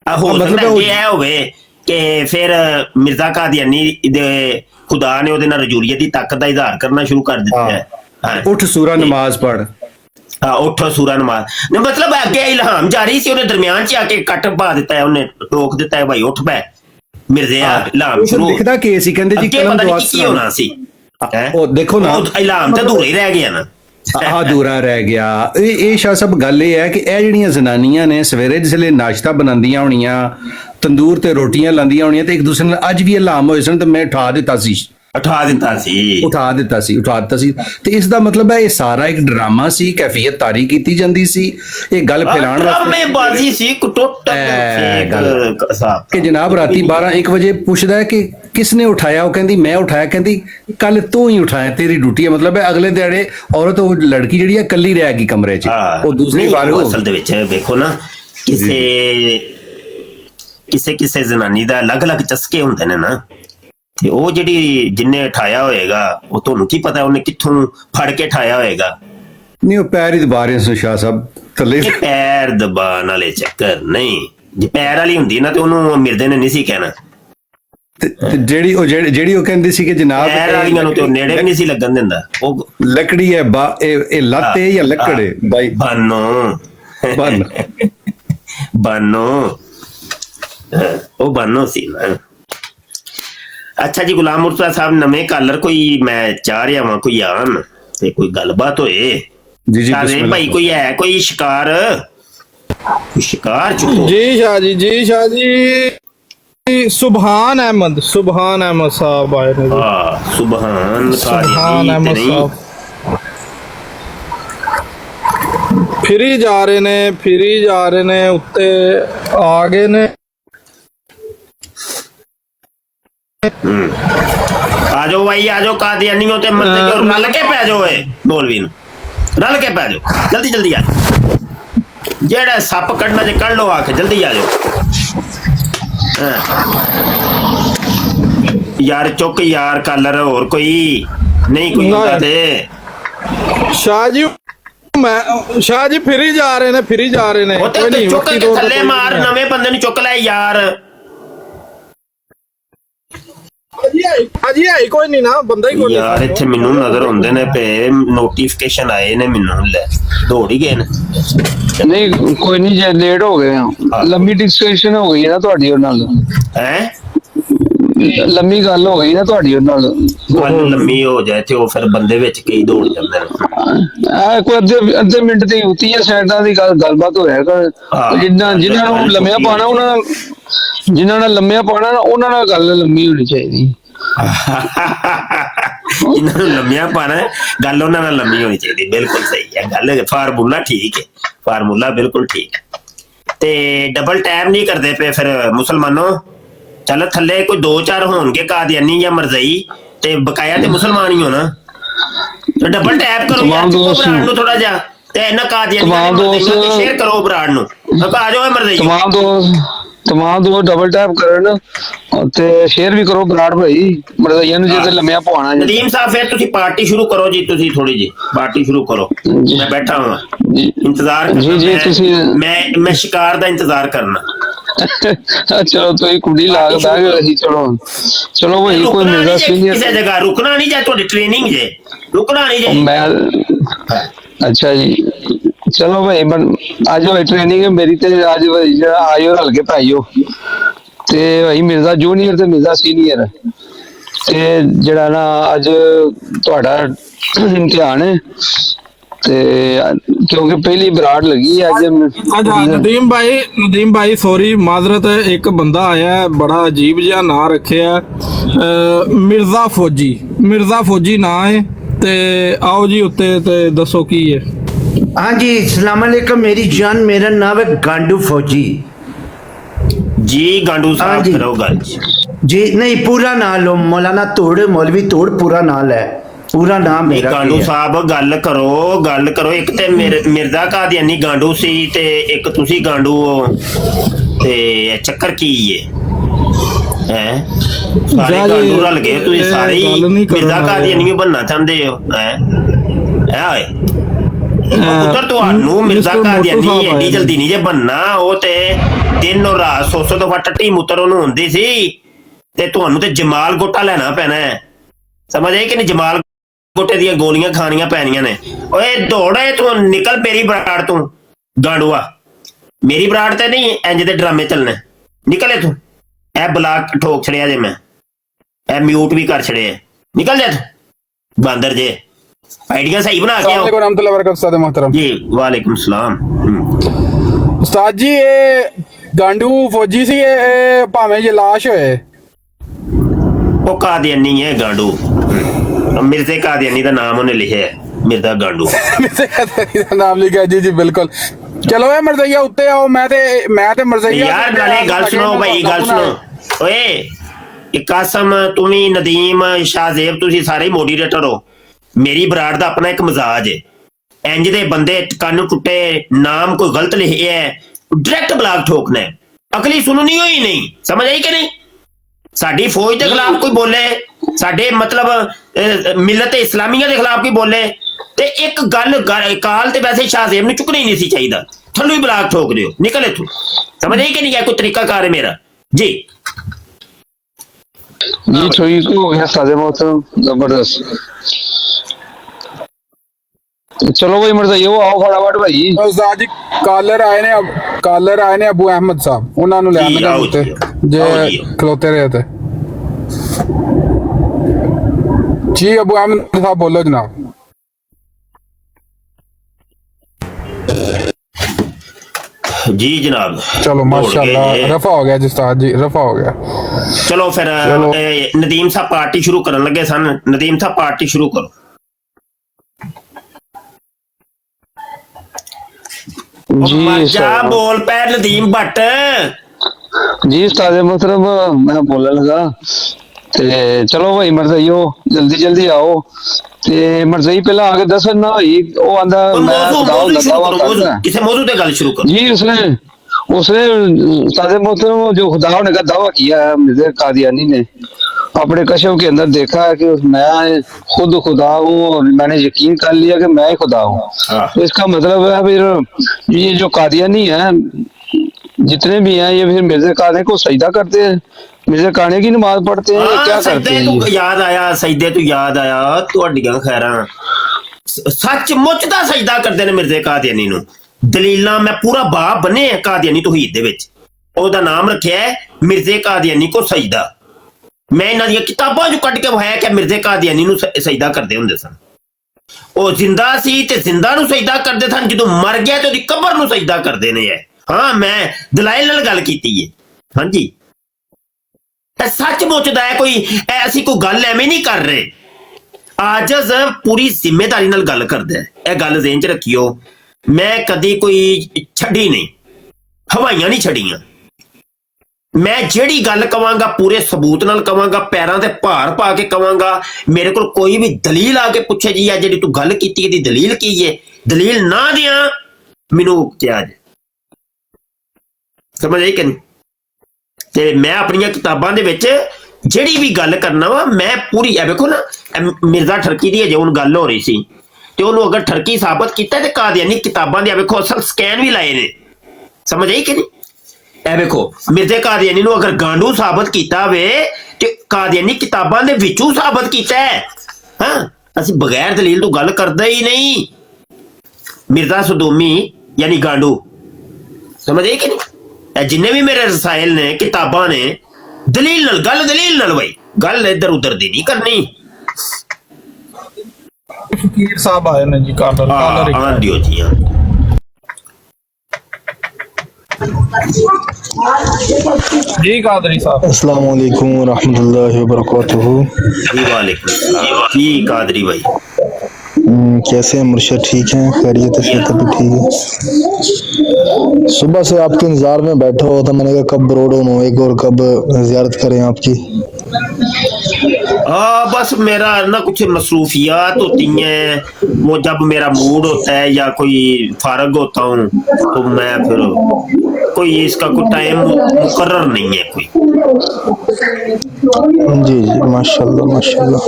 ਹੋ ਸਕਦਾ ਇਹ ਹੋਵੇ ਕਿ ਫਿਰ ਮਿਰਜ਼ਾ ਕਾਦੀਆਨੀ ਦੇ खुदा ने ਉਹਦੇ ਨਾਲ ਰਜੂਲੀਅਤ ਦੀ ਤਾਕਤ ਦਾ ਇਜ਼ਹਾਰ ਕਰਨਾ ਸ਼ੁਰੂ ਕਰ ਦਿੱਤਾ ਹੈ। ਉੱਠ ਸੂਰਾ ਨਮਾਜ਼ ਪੜ, ਉੱਠ ਸੂਰਾ ਨਮਾਜ਼ ਨੇ ਮਤਲਬ ਅੱਗੇ ਇਲਹਾਮ ਜਾਰੀ ਸੀ, ਉਹਨੇ ਦਰਮਿਆਨ ਚ ਆ ਕੇ ਕੱਟ ਪਾ ਦਿੱਤਾ ਹੈ, ਉਹਨੇ ਰੋਕ ਦਿੱਤਾ ਹੈ ਭਾਈ ਉੱਠ ਪੈ ਮਿਰਜ਼ੇ ਇਲਹਾਮ ਸ਼ੁਰੂ ਦਿਖਦਾ ਕਿ ਸੀ ਕਹਿੰਦੇ ਜੀ ਕਲਮ ਦੁਆ ਕੀ ਹੋਣਾ ਸੀ। ਉਹ ਦੇਖੋ ਨਾ ਇਲਹਾਮ ਤਾਂ ਅਧੂਰਾ ਹੀ ਰਹਿ ਗਿਆ ਨਾ, ਅਧੂਰਾ ਰਹਿ ਗਿਆ। ਇਹ ਸ਼ਾਹ ਸਾਹਿਬ ਗੱਲ ਇਹ ਹੈ ਕਿ ਇਹ ਜਿਹੜੀਆਂ ਜ਼ਨਾਨੀਆਂ ਨੇ ਸਵੇਰੇ ਜਿਸਲੇ ਨਾਸ਼ਤਾ ਬਣਾਉਂਦੀਆਂ ਹੋਣੀਆਂ, ਤੰਦੂਰ ਤੇ ਰੋਟੀਆਂ ਲਾਉਂਦੀਆਂ ਹੋਣੀਆਂ ਤੇ ਇੱਕ ਦੂਸਰੇ ਨਾਲ ਅੱਜ ਵੀ ਇਲਹਾਮ ਹੋਏ ਸਨ ਤੇ ਮੈਂ ਉਠਾ ਦਿੱਤਾ ਸੀ ਤੇ ਇਸ ਦਾ ਮਤਲਬ ਹੈ ਇਹ ਸਾਰਾ ਇੱਕ ਡਰਾਮਾ ਸੀ, ਕੈਫੀਅਤ ਤਾਰੀ ਕੀਤੀ ਜਾਂਦੀ ਸੀ, ਇਹ ਗੱਲ ਫੈਲਾਉਣ ਵਾਸਤੇ ਬਾਜ਼ੀ ਸੀ ਕਿ ਜਨਾਬ ਰਾਤੀ 12-1 ਵਜੇ ਪੁੱਛਦਾ ਹੈ ਕਿ ਕਿਸਨੇ ਉਠਾਇਆ, ਉਹ ਕਹਿੰਦੀ ਮੈਂ ਉਠਾਇਆ, ਕਹਿੰਦੀ ਕੱਲ ਤੂੰ ਹੀ ਉਠਾਇਆ, ਤੇਰੀ ਡਿਊਟੀ ਹੈ। ਮਤਲਬ ਹੈ ਅਗਲੇ ਦਿਹਾੜੇ ਔਰਤ ਉਹ ਲੜਕੀ ਜਿਹੜੀ ਹੈ ਕੱਲੀ ਰਹਿ ਗਈ ਕਮਰੇ 'ਚ, ਉਹ ਦੂਸਰੀ ਵਾਰ ਅਸਲ ਦੇ ਵਿੱਚ ਵੇਖੋ ਨਾ ਕਿਸੇ ਜ਼ਨਾਨੀ ਦਾ ਅਲੱਗ-ਅਲੱਗ ਚਸਕੇ ਹੁੰਦੇ ਨੇ ਨਾ, ਤੇ ਉਹ ਜਿਹੜੀ ਜਿੰਨੇ ਉਠਾਇਆ ਹੋਏਗਾ ਉਹ ਤੁਹਾਨੂੰ ਕੀ ਪਤਾ ਉਹਨੇ ਕਿੱਥੋਂ ਫੜ ਕੇ ਉਠਾਇਆ ਹੋਏਗਾ। ਨਹੀਂ ਉਹ ਪੈਰ ਹੀ ਦਬਾ ਰਹੇ ਸਨ ਸ਼ਾਹ ਸਾਹਿਬ ਥੱਲੇ। ਪੈਰ ਦਬਾਉਣ ਵਾਲੇ ਚੱਕਰ ਨਹੀਂ, ਜੇ ਪੈਰ ਵਾਲੀ ਹੁੰਦੀ ਨਾ ਤੇ ਉਹਨੂੰ ਮਿਰਦੇ ਨੇ ਨਹੀਂ ਸੀ ਕਹਿਣਾ। ਜਿਹੜੀ ਉਹ ਕਹਿੰਦੀ ਸੀ ਕਿ ਜਨਾਬ ਪੈਰ ਵਾਲੀਆਂ ਨੂੰ ਤੇ ਨੇੜੇ ਵੀ ਨਹੀਂ ਸੀ ਲੱਗਣ ਦਿੰਦਾ। ਉਹ ਲੱਕੜੀ ਹੈ ਇਹ ਲੱਤ ਹੈ ਜਾਂ ਲੱਕੜ ਹੈ ਬਾਈ? ਬਾਨੋ ਉਹ ਬਾਨੋ ਸੀ ਨਾ। ਅੱਛਾ ਜੀ ਗੁਲਾਮ ਮੁਰਤਜ਼ਾ ਸਾਹਿਬ ਨਵੇਂ ਕਾਲਰ ਕੋਈ ਮੈਂ ਚਾਹ ਰਿਹਾ ਵਾਂ ਕੋਈ ਆਣ ਤੇ ਕੋਈ ਗੱਲਬਾਤ ਹੋਏ ਜੀ ਭਾਈ, ਕੋਈ ਹੈ ਕੋਈ ਸ਼ਿਕਾਰ ਚੁੱਕੋ जी शाह जी सुबहान अहमद साहब आए ने। सुबहान अहमद साहब फिरी जा रहे ने उत्ते आ गए ने। आ जाओ भाई आ जाओ, कादियानियों ते मतलब रल के पै जाओ, मौलवी रल के पै जाओ, जल्दी आ जेड़ा सप कढ़ना जे कढ़ लो आके, जल्दी आ जाओ यार। चुक यार कालर और कोई नहीं कोई होता ते शाह जी फिरी जा रहे ने कोई नहीं, चुक के थल्ले मार, नवे बंदे नु चुक ले यार। कोई नहीं ना बंदा ही कोई यार इत्थे मैनू नजर आउंदे ने पे नोटिफिकेशन आए ने मैनू ले दौड़ ही गए ने। नहीं कोई नहीं जे लेट हो गए लंबी डिस्कशन हो गई है ना ਤੁਹਾਡੀ ਉਹਨਾਂ ਨਾਲ हैं ਲੰਮੀ ਗੱਲ ਹੋ ਗਈ ਨਾ ਤੁਹਾਡੀ ਉਹਨਾਂ ਨਾਲ। ਗੱਲ ਲੰਮੀ ਹੋ ਜਾਏ ਤੇ ਉਹ ਫਿਰ ਬੰਦੇ ਵਿੱਚ ਕਈ ਦੌੜ ਜਾਂਦੇ ਨੇ। ਆ ਕੋਈ ਅੱਧੇ ਮਿੰਟ ਦੀ ਹੁੰਦੀ ਹੈ ਸਾਈਡਾਂ ਦੀ ਗੱਲਬਾਤ ਹੋਇਆ ਕਰ। ਜਿਨ੍ਹਾਂ ਨੂੰ ਲੰਮਿਆ ਪਾਣਾ ਜਿਨ੍ਹਾਂ ਨਾਲ ਲੰਮਿਆ ਪਾਣਾ ਉਹਨਾਂ ਨਾਲ ਗੱਲ ਲੰਮੀ ਹੋਣੀ ਚਾਹੀਦੀ। ਇਹਨਾਂ ਨੂੰ ਲੰਮਿਆ ਪਾਣਾ ਗੱਲ ਉਹਨਾਂ ਨਾਲ ਲੰਮੀ ਹੋਣੀ ਚਾਹੀਦੀ। ਬਿਲਕੁਲ ਸਹੀ ਹੈ ਗੱਲ, ਫਾਰਮੂਲਾ ਠੀਕ ਹੈ, ਫਾਰਮੂਲਾ ਬਿਲਕੁਲ ਠੀਕ ਹੈ। ਤੇ ਡਬਲ ਟੈਪ ਨਹੀਂ ਕਰਦੇ ਪਏ ਫਿਰ ਮੁਸਲਮਾਨੋ। ਚੱਲ ਥੱਲੇ ਕੋਈ 2-4 ਹੋਣਗੇ ਕਾਦੀਆਨੀ ਜਾਂ ਮਰਜ਼ਈ ਤੇ ਬਕਾਇਆ ਤੇ ਮੁਸਲਮਾਨ ਹੀ ਹੋਣਾ। ਡਬਲ ਟੈਪ ਕਰੋ ਯਾਰ ਬਰਾੜ ਨੂੰ ਥੋੜਾ ਜਿਹਾ ਤੇ ਇਹਨਾਂ ਕਾਦੀਆਨੀ ਸ਼ੇਅਰ ਕਰੋ ਬਰਾੜ ਨੂੰ। ਆ ਜਾਓ ਮਰਜ਼ਈ तमाम दो डबल टैप करन ते शेयर भी करो बराड़ भाई मरज़इया नु जे लम्या पवाना। नदीम साहब फिर तुसी पार्टी शुरू करो जी, तुसी थोड़ी जी पार्टी शुरू करो। मैं बैठा हूं इंतजार जी मैं शिकार दा इंतजार करना। चलो तो ये कुड़ी लाग बैग रही। चलो वही कोई मिर्जा सीनियर किसी जगह रुकना नहीं जाए, थोड़ी ट्रेनिंग जे रुकना नहीं जाए। मैं अच्छा जी चलो भाई आज भाई ट्रेनिंग है मेरी ते आज आयो रल के पाइयो ते भाई मिर्जा जूनियर ते मिर्जा सीनियर ते जेड़ा ना आज तुहाडा इम्तिहान है ਤੇ ਕਿਉਂਕਿ ਪਹਿਲੀ ਬਰਾੜ ਲੱਗੀ ਅੱਜ अच्छा नदीम भाई सॉरी माजरत है, एक बंदा आया है बड़ा अजीब जिहा नां रखिया मिर्जा फौजी नां है ते आओ जी उत्ते ते दसो की है। हाँ जी अस्सलाम वालेकुम मेरी जान, मेरा नाम है गांडू फौजी जी। गांडू हाँ साहब जी। करो गल जी। नहीं पूरा नाम लो, मौलाना तोड़ मौलवी तोड़ पूरा नाम है, पूरा नाम मेरा गांडू की है। साहब गल करो एक ते मिर्जा कादियानी गांडू सी ते एक तुसी गांडू हो ते चक्कर की है सारे यार गांडू रल गए तुसी ये सारे ही गल नहीं मिर्जा करना कादियानी बनना चाहते हो है ओए पुत्र ਤੁਹਾਨੂੰ ਮਿਰਜ਼ਾ ਮਿਸਟਰ ਮੋਟੂ ਕਾਦੀਆਨੀ ਸਾਹਿਬ ਐਡੀ ਆਏ ਜਲਦੀ ਨਹੀਂ ਜੇ ਬੰਨਾ, ਉਹ ਤੇ ਦਿਨ ਔਰ ਰਾਤ 100 ਦਫਾ ਟੱਟੀ ਮੁੱਤਰ ਉਹਨੂੰ ਹੁੰਦੀ ਸੀ ਤੇ ਤੁਹਾਨੂੰ ਤੇ ਜਮਾਲ ਗੋਟਾ ਲੈਣਾ ਪੈਣਾ ਹੈ, ਸਮਝ ਆਈ ਕਿ ਨਹੀਂ? ਜਮਾਲ ਗੋਟੇ ਦੀਆਂ ਗੋਲੀਆਂ ਖਾਣੀਆਂ ਪੈਣੀਆਂ ਨੇ। ਓਏ ਦੌੜੇ ਤੂੰ ਨਿਕਲ ਮੇਰੀ ਬਰਾੜ ਤੋਂ ਗਾਂਡੂਆ, ਮੇਰੀ ਬਰਾੜ ਤੇ ਨਹੀਂ ਇੰਜ ਦੇ ਡਰਾਮੇ ਚੱਲਣੇ, ਨਿਕਲੇ ਤੂੰ। ਇਹ ਬਲਾਕ ਠੋਕ ਛੜਿਆ ਜੇ ਮੈਂ, ਇਹ ਮਿਊਟ ਵੀ ਕਰ ਛੜਿਆ, ਨਿਕਲ ਜਾ ਤੂੰ ਬਾਂਦਰ ਜੇ। आइडिया सही बना के आओ उस्ताद मोहतरम जी। वालेकुम सलाम। उस्ताद जी ये गांडू फौजी सी भावें ये लाश होए वो कादियानी है गांडू, मिर्जे कादियानी का नाम उन्हें लिखा है, मिर्जा गांडू। नाम लिखा जी जी बिल्कुल। चलो ए मरजैया उत्ते आओ, मैं ते मरजैया यार नाले गल सुनो भाई, गल सुनो। ओए कासम तुम ही नदीम शाहजेब तुसी सारे मॉडरेटर हो। मेरी बराड़ का अपना एक मजाज है, इंज दे बंदे कन्न टुटे नाम कोई गलत लिखे है डायरेक्ट ब्लॉक ठोकना है, अकली सुननी होई नहीं, समझ आई कि नहीं? साडी फौज के खिलाफ कोई बोले, साडे मतलब मिलत इस्लामिया के खिलाफ कोई बोले ते एक गल काल ते वैसे शाहजेब ने चुकनी नहीं सी चाहिए, थल्लू ही ब्लॉक ठोक दियो, निकल इथों। समझ आई कि नहीं? कोई तरीका कार है मेरा जी। जी ठीक हो गया सादे मोहतरम, जबरदस्त। चलो भाई मर्जा यो आओ फटाफट भाई। उस्ताद जी कालर आए ने अबू अहमद साहब, उन्हां नु ले जी, आने आओ उत्ते जी, जे आओ जी। खलोते रहे थे जी। अबू अहमद साहब बोलो जनाब। जी जनाब। चलो दौड़ माशाल्लाह गए। रफा हो गया जी उस्ताद जी, रफा हो गया। चलो फिर चलो। नदीम साहब पार्टी शुरू करन लगे सन, नदीम साहब पार्टी शुरू करो। जी मर जा उस्ताद। बोल पै नदीम भट्ट। जी उस्ताद मोहतरम मैं बोलने लगा ते चलो भाई मरजाइयो जल्दी जल्दी आओ ते मरजाई पहला आगे दस ना होई ओ आंदा मैं मौजू शुरू दावा करो, करना है। किसी मौजू पे गल शुरू करो। जी उसने उस्ताद मोहतरम जो खुदा ने का दावा किया है मिर्जा कादियानी ने अपने कशफ के अंदर देखा है कि मैं खुद खुदा हूँ और मैंने यकीन कर लिया कि मैं ही खुदा हूँ। हाँ। तो इसका मतलब है फिर ये जो कादियानी है जितने भी हैं ये फिर मिर्जा कादे को सजदा करते हैं, मिर्जा काने की नमाज पढ़ते हैं, ये क्या करते हैं तू ये? याद आया सजदे तू याद आया ਤੁਹਾਡੀਆਂ ਖੈਰਾਂ सच मुच ਦਾ ਸਜਦਾ ਕਰਦੇ ਨੇ ਮਿਰਜ਼ੇ ਕਾਦੀਆਨੀ ਨੂੰ। ਦਲੀਲਾਂ ਮੈਂ ਪੂਰਾ ਬਾਬ ਬਣੇ ਆ ਕਾਦੀਆਨੀ ਤੌਹੀਦ ਦੇ ਵਿੱਚ, ਉਹਦਾ ਨਾਮ ਰੱਖਿਆ ਹੈ ਮਿਰਜ਼ੇ ਕਾਦੀਆਨੀ ਕੋ ਸਜਦਾ। ਮੈਂ ਇਹਨਾਂ ਦੀਆਂ ਕਿਤਾਬਾਂ ਚੋਂ ਕੱਢ ਕੇ ਵਹਾਇਆ ਕਿ ਮਿਰਜ਼ੇ ਕਾਦੀਆਨੀ ਨੂੰ ਸਜਦਾ ਕਰਦੇ ਹੁੰਦੇ ਸਨ। ਉਹ ਜ਼ਿੰਦਾ ਸੀ ਤੇ ਜ਼ਿੰਦਾ ਨੂੰ ਸਜਦਾ ਕਰਦੇ ਸਨ, ਜਦੋਂ ਮਰ ਗਿਆ ਤੇ ਉਹਦੀ ਕਬਰ ਨੂੰ ਸਜਦਾ ਕਰਦੇ ਨੇ। ਹਾਂ ਮੈਂ ਦਲਾਇਲ ਨਾਲ ਗੱਲ ਕੀਤੀ ਹੈ। ਹਾਂਜੀ ਇਹ ਸੱਚਮੁੱਚ ਦਾ ਹੈ, ਕੋਈ ਅਸੀਂ ਕੋਈ ਗੱਲ ਐਵੇਂ ਨਹੀਂ ਕਰ ਰਹੇ। ਆਜਜ਼ ਪੂਰੀ ਜ਼ਿੰਮੇਵਾਰੀ ਨਾਲ ਗੱਲ ਕਰਦਾ ਹੈ, ਇਹ ਗੱਲ ਜ਼ਿਹਨ 'ਚ ਰੱਖਿਓ। ਮੈਂ ਕਦੀ ਕੋਈ ਛੱਡੀ ਨਹੀਂ, ਹਵਾਈਆਂ ਨਹੀਂ ਛੱਡੀਆਂ। ਮੈਂ ਜਿਹੜੀ ਗੱਲ ਕਵਾਂਗਾ ਪੂਰੇ ਸਬੂਤ ਨਾਲ ਕਵਾਂਗਾ, ਪੈਰਾਂ ਤੇ ਭਾਰ ਪਾ ਕੇ ਕਵਾਂਗਾ। ਮੇਰੇ ਕੋਲ ਕੋਈ ਵੀ ਦਲੀਲ ਆ ਕੇ ਪੁੱਛੇ ਜੀ ਆ ਜਿਹੜੀ ਤੂੰ ਗੱਲ ਕੀਤੀ ਇਹਦੀ ਦਲੀਲ ਕੀ ਹੈ, ਦਲੀਲ ਨਾ ਦਿਆਂ ਮੈਨੂੰ ਕਿਹਾ ਜੇ। ਸਮਝ ਆਈ ਕਿ ਨਹੀਂ? ਤੇ ਮੈਂ ਆਪਣੀਆਂ ਕਿਤਾਬਾਂ ਦੇ ਵਿੱਚ ਜਿਹੜੀ ਵੀ ਗੱਲ ਕਰਨਾ ਵਾ ਮੈਂ ਪੂਰੀ ਇਹ ਵੇਖੋ ਨਾ, ਮਿਰਜ਼ਾ ਠਰਕੀ ਦੀ ਅਜੇ ਹੁਣ ਗੱਲ ਹੋ ਰਹੀ ਸੀ ਤੇ ਉਹਨੂੰ ਅਗਰ ਠਰਕੀ ਸਾਬਤ ਕੀਤਾ ਤੇ ਕਾਦੀਆਨੀ ਕਿਤਾਬਾਂ ਦੇ ਵੇਖੋ ਅਸਲ ਸਕੈਨ ਵੀ ਲਾਏ ਨੇ। ਸਮਝ ਆਈ ਕਿ ਨਹੀਂ? ਇਹ ਵੇਖੋ ਮਿਰਜ਼ੇ ਕਾਦੀਆਨੀ ਨੂੰ ਅਗਰ ਗਾਂਡੂ ਸਾਬਤ ਕੀਤਾ ਵੇ ਤੇ ਕਾਦੀਆਨੀ ਕਿਤਾਬਾਂ ਦੇ ਵਿੱਚੋਂ ਸਾਬਤ ਕੀਤਾ ਹੈ। ਹਾਂ ਅਸੀਂ ਬਗੈਰ ਦਲੀਲ ਤੋਂ ਗੱਲ ਕਰਦਾ ਹੀ ਨਹੀਂ। ਮਿਰਜ਼ਾ ਸਦੋਮੀ यानी गांडू, समझ आई कि नहीं? जिन्ने भी मेरे रसायल ने किताबां ने दलील नल भाई गल इधर उधर दी नहीं करनी। फकीर साहब आए ने जी कॉलर आन दियो जी जी कादरी साहब। अस्सलाम वालेकुम रहमतुल्लाहि व बरकातुहू। जी वालेकुम सलाम जी कादरी भाई। कैसे हैं मुर्शद? ठीक हैं, खैरियत है, तबीयत ठीक है। सुबह से आपके इंतजार में बैठा हुआ था, मैंने कहा कब रोड ऑन होएगा और कब जियारत करें आपकी। बस मेरा ना कुछ मसरूफियात होती हैं, वो जब मेरा मूड होता है या कोई फारग होता हूँ तो मैं फिर कोई इसका कोई टाइम मुकर्रर नहीं है कोई। जी जी माशाल्लाह माशाल्लाह।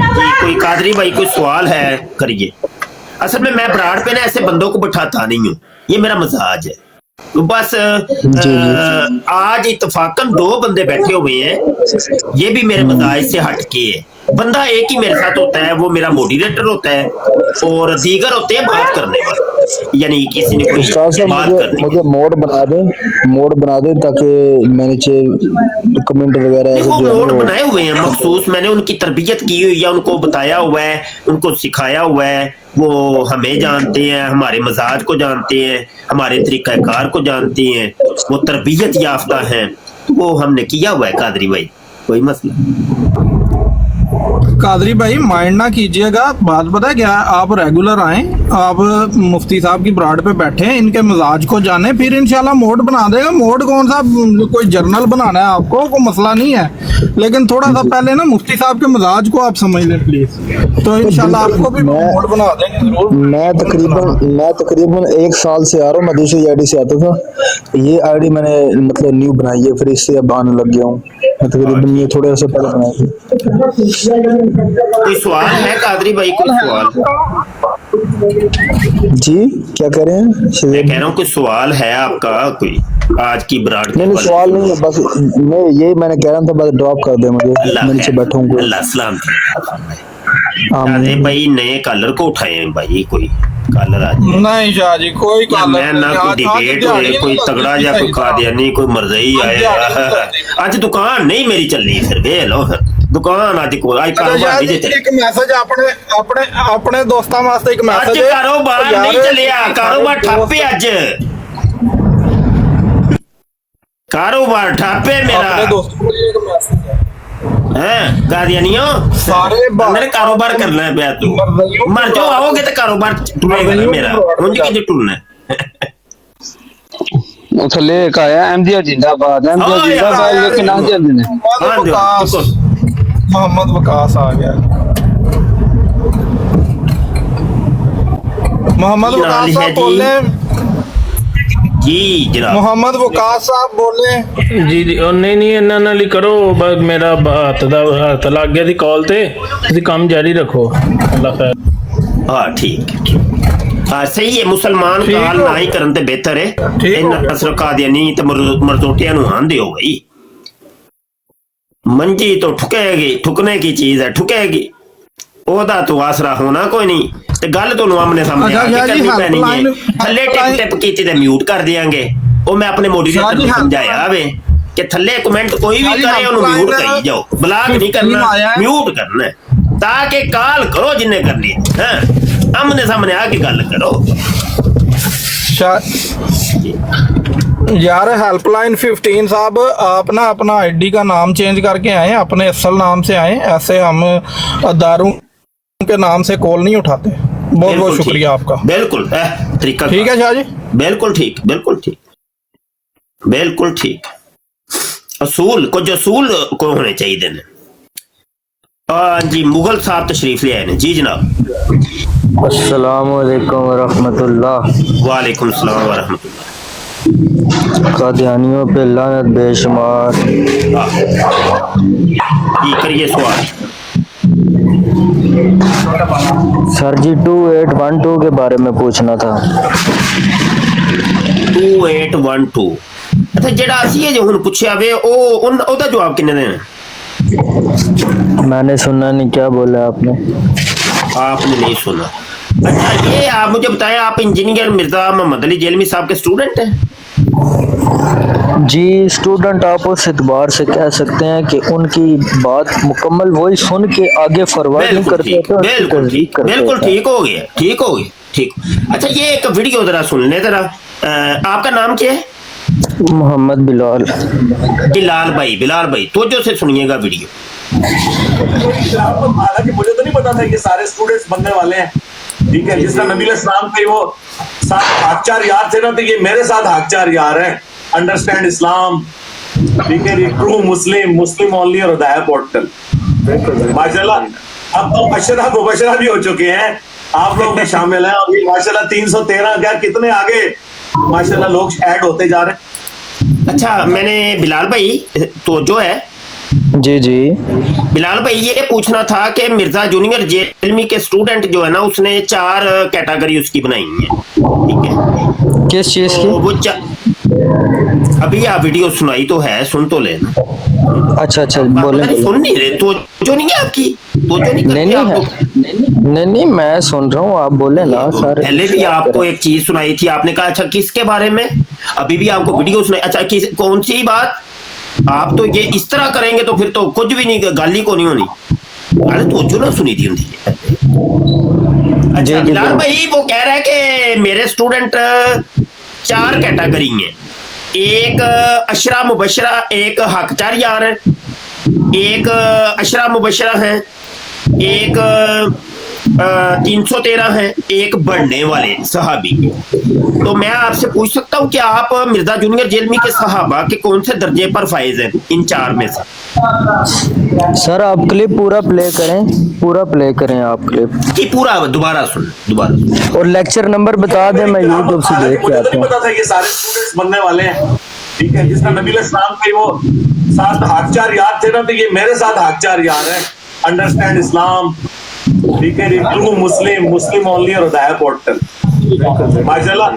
जी कोई कादरी भाई कोई सवाल है करिए। असल में मैं ब्राड़ पे ना ऐसे बंदों को बैठाता नहीं हूँ, ये मेरा मजाज है। तो बस आज इत्तफाकन 2 बंदे बैठे हुए हैं, ये भी मेरे मजाज से हटके है। बंदा एक ही मेरे साथ होता है, वो मेरा मोडिरेटर होता है, और दीगर होते हैं बात करने वाले, यानी किसी ने कोई बात करनी। मुझे मोड बना दे ताकि मैंने कमेंट वगैरह देखो मोड बनाए हुए हैं मखसूस, मैंने उनकी तरबियत की हुई है, उनको बताया हुआ है, उनको सिखाया हुआ है। वो हमें जानते हैं, हमारे मजाज को जानते हैं, हमारे तरीक़ाकार को जानते हैं, वो तरबियत याफ्ता हैं, वो हमने किया हुआ है कादरी भाई, कोई मसला। कादरी भाई माइंड ना कीजिएगा, बात पता है क्या है, आप रेगुलर आए, आप मुफ्ती साहब की ब्राड पे बैठे हैं, इनके मिजाज को जाने, फिर इंशाल्लाह मोड बना देगा। मोड कौन सा, कोई जर्नल बनाना है आपको, कोई मसला नहीं है, लेकिन थोड़ा सा पहले ना मुफ्ती साहब के मिजाज को आप समझ लें प्लीज, तो इंशाल्लाह आपको भी मोड बना देंगे जरूर। मैं तकरीबन 1 साल से आ रहा हूँ, मैं दूसरी आईडी से आता था, ये आईडी मैंने मतलब न्यू बनाई है, फिर इससे अब आने लग गया हूँ। मैं तकरीबन ये थोड़े से पहले बनाई थी। कोई सवाल है कादरी भाई, कोई सवाल? जी क्या कह रहे हैं? मैं कह रहा हूँ कोई सवाल है आपका कोई आज की ब्राड? नहीं सवाल नहीं है, बस मैं यही मैंने कह रहा था, बस ड्रॉप कर दे मुझे, मैं नीचे बैठा हूँ। अल्लाह सलाम भाई, नए कॉलर को उठाए भाई, कोई कॉलर आ जाए। नहीं शाह जी कोई मैं ना कोई डिबेट होए, कोई तगड़ा या कोई कादियानी, कोई मरज़ई आया। आज दुकान नहीं मेरी चली, फिर वे लो फिर दुकान आज को आज कारोबार नहीं देते। एक मैसेज अपने दोस्तां वास्ते एक मैसेज आज कारोबार नहीं चलिया, कारोबार ठप्पे, आज कारोबार ठप्पे मेरा हैं। कादियानियों सारे कारोबार करना है ब्याह, तू मर जाओ, आओगे तो कारोबार टूटेगा ना मेरा, मुझे किधर टूटना है। थले का आया अहमदिया जिंदाबाद लेकिन ना जल्दी ने मोहम्मद वकास आ गया। मोहम्मद वकास साहब बोले जी जनाब। मोहम्मद वकास साहब बोले जी जी नहीं इन्हां नाल ही करो, बस मेरा हथ लग गया थी कॉल ते, तुसीं काम जारी रखो, अल्लाह खैर। हाँ ठीक हाँ सही है, मुसलमान काल ना ही करन ते बेहतर है। इन असर कादियानी ते मरजोटियां नु आंदे हो गई, मंजी तो ठुकेगी, ठुकने की चीज है, ठुकेगी, ओदा तो आसरा होना कोई नहीं, ते गल तो आमने सामने आके करनी पैनी है। थल्ले टिप कीती ते म्यूट कर देंगे, वो मैं अपने मोडिरेटर को समझाया वे कि थल्ले कमेंट कोई भी करे उन्हें म्यूट करी जाओ, ब्लॉक नहीं करना, म्यूट करना है, ताकि कॉल करो जिन्हें करनी है, आमने सामने आके गल करो। यार हेल्पलाइन 15 साहब, आप ना अपना आईडी का नाम चेंज करके आए, अपने असल नाम से आए, ऐसे हम अदारों के नाम से कॉल नहीं उठाते। बहुत बहुत शुक्रिया आपका। बिल्कुल तरीका ठीक है शाह जी, बिल्कुल ठीक, बिल्कुल ठीक, बिल्कुल ठीक। असूल कुछ असूल को होने चाहिए ने। जी मुगल साहब तशरीफ ले आए ने। जी जनाब। अस्सलाम वालेकुम वरहमतुल्लाह। वालेकुम सलाम वरहमतुल्लाह। कादियानियों पे लानत बेशुमार। ये करिए सवाल। सर जी 2812 के बारे में पूछना था। 2812 अच्छा जेड़ा असी है जो हुन पूछया वे ओदा जवाब किन्ने देना? मैंने सुना नहीं, क्या बोला आपने? आपने नहीं सुना? अच्छा ये आप मुझे बताएं, आप इंजीनियर मिर्जा मोहम्मद अली जेलमी साहब के स्टूडेंट हैं? जी स्टूडेंट आप उस एतबार से कह सकते हैं कि उनकी बात मुकम्मल वही सुन के आगे फॉरवर्ड नहीं करते थे, उसकी बिल्कुल तस्दीक ठीक, करते बिल्कुल थे। ठीक हो गया, ठीक हो गया, ठीक। अच्छा ये एक वीडियो जरा सुन ले जरा। आपका नाम क्या है? मोहम्मद बिलाल। बिलाल भाई तवज्जो से सुनिएगा वीडियो। हालांकि मुझे तो नहीं पता था कि सारे स्टूडेंट्स बनने वाले हैं, ठीक है। जिस तरह नबी इस्लाम के वो साथ हाकचार यार थे ना, तो ये मेरे साथ हाकचार यार हैं। अंडरस्टैंड इस्लाम, ठीक है, ट्रू मुस्लिम ओनली और हिदायत पोर्टल। माशाल्लाह अब तो अशरा मुबशरा भी हो चुके हैं, आप लोग भी शामिल हैं। और ये माशाल्लाह 313 क्या कितने आगे माशाल्लाह लोग ऐड होते जा रहे हैं। अच्छा मैंने बिलाल भाई तो जो है जी जी बिलाल भाई ये पूछना था कि मिर्जा जूनियर जेएलमी के स्टूडेंट जो है ना, उसने 4 कैटेगरी उसकी बनाई है, ठीक है। किस चीज़ तो की? वो अभी आप वीडियो सुनाई तो है, सुन तो लेना। अच्छा आप बोले पता नहीं सुन नहीं रहे, तो जो नहीं है आपकी, तो जो नहीं नहीं करते नहीं है, आपको। नहीं मैं सुन रहा हूँ, आप बोले ना सर। पहले भी आपको एक चीज सुनाई थी, आपने कहा अच्छा किसके बारे में, अभी भी आपको वीडियो सुनाई। अच्छा कौन सी बात? आप तो ये इस तरह करेंगे तो फिर तो कुछ भी नहीं, गाली को नहीं होनी। अरे तो जो ना सुनी थी उनकी। अच्छा बिलाल भाई वो कह रहा है कि मेरे स्टूडेंट 4 कैटेगरी हैं। एक अशरा मुबशरा, एक हकचार यार है, एक अशरा मुबशरा है, एक 313 है, एक बढ़ने वाले सहाबी। तो मैं आपसे पूछ सकता हूँ कि आप मिर्जा जूनियर जेलमी के सहाबा के कौन से दर्जे पर फाइज हैं इन 4 में से? सर आप क्लिप पूरा प्ले करें आप क्लिप कि पूरा दोबारा सुन और लेक्चर नंबर बता दें, मैं यूट्यूब से देख के मुझे तो आता नहीं हूँ। पता था ये सारे स्टूडेंट्स बनने वाले हैं, ठीक है। जिस तरह नबी इस्लाम के वो साथ हाकचार यार थे ना, तो ये मेरे साथ हाकचार यार हैं। अंडरस्टैंड इस्लाम, ठीक है, ट्रू मुस्लिम ओनली और हिदायत पोर्टल। माशाल्लाह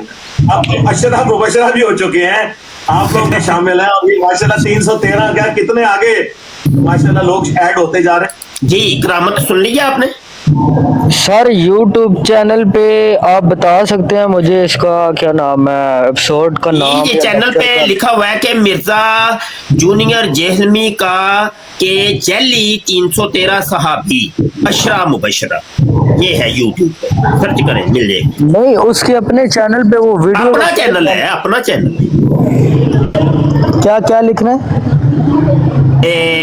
अब तो अशरा मुबशरा भी हो चुके हैं, आप लोग भी शामिल हैं। और ये माशाल्लाह 313 क्या कितने आगे माशाल्लाह लोग ऐड होते जा रहे हैं। जी करामत सुन ली आपने? सर यूट्यूब चैनल पे आप बता सकते हैं मुझे इसका क्या नाम है, एपिसोड का नाम? ये चैनल पे लिखा हुआ है कि मिर्जा जूनियर जेहलमी का के जेली 313 सहाबी अशरा मुबशरा, ये है यूट्यूब पे, सर्च करें मिल जाएगी। नहीं उसके अपने चैनल पे वो वीडियो, अपना चैनल है, अपना चैनल। क्या लिखना है?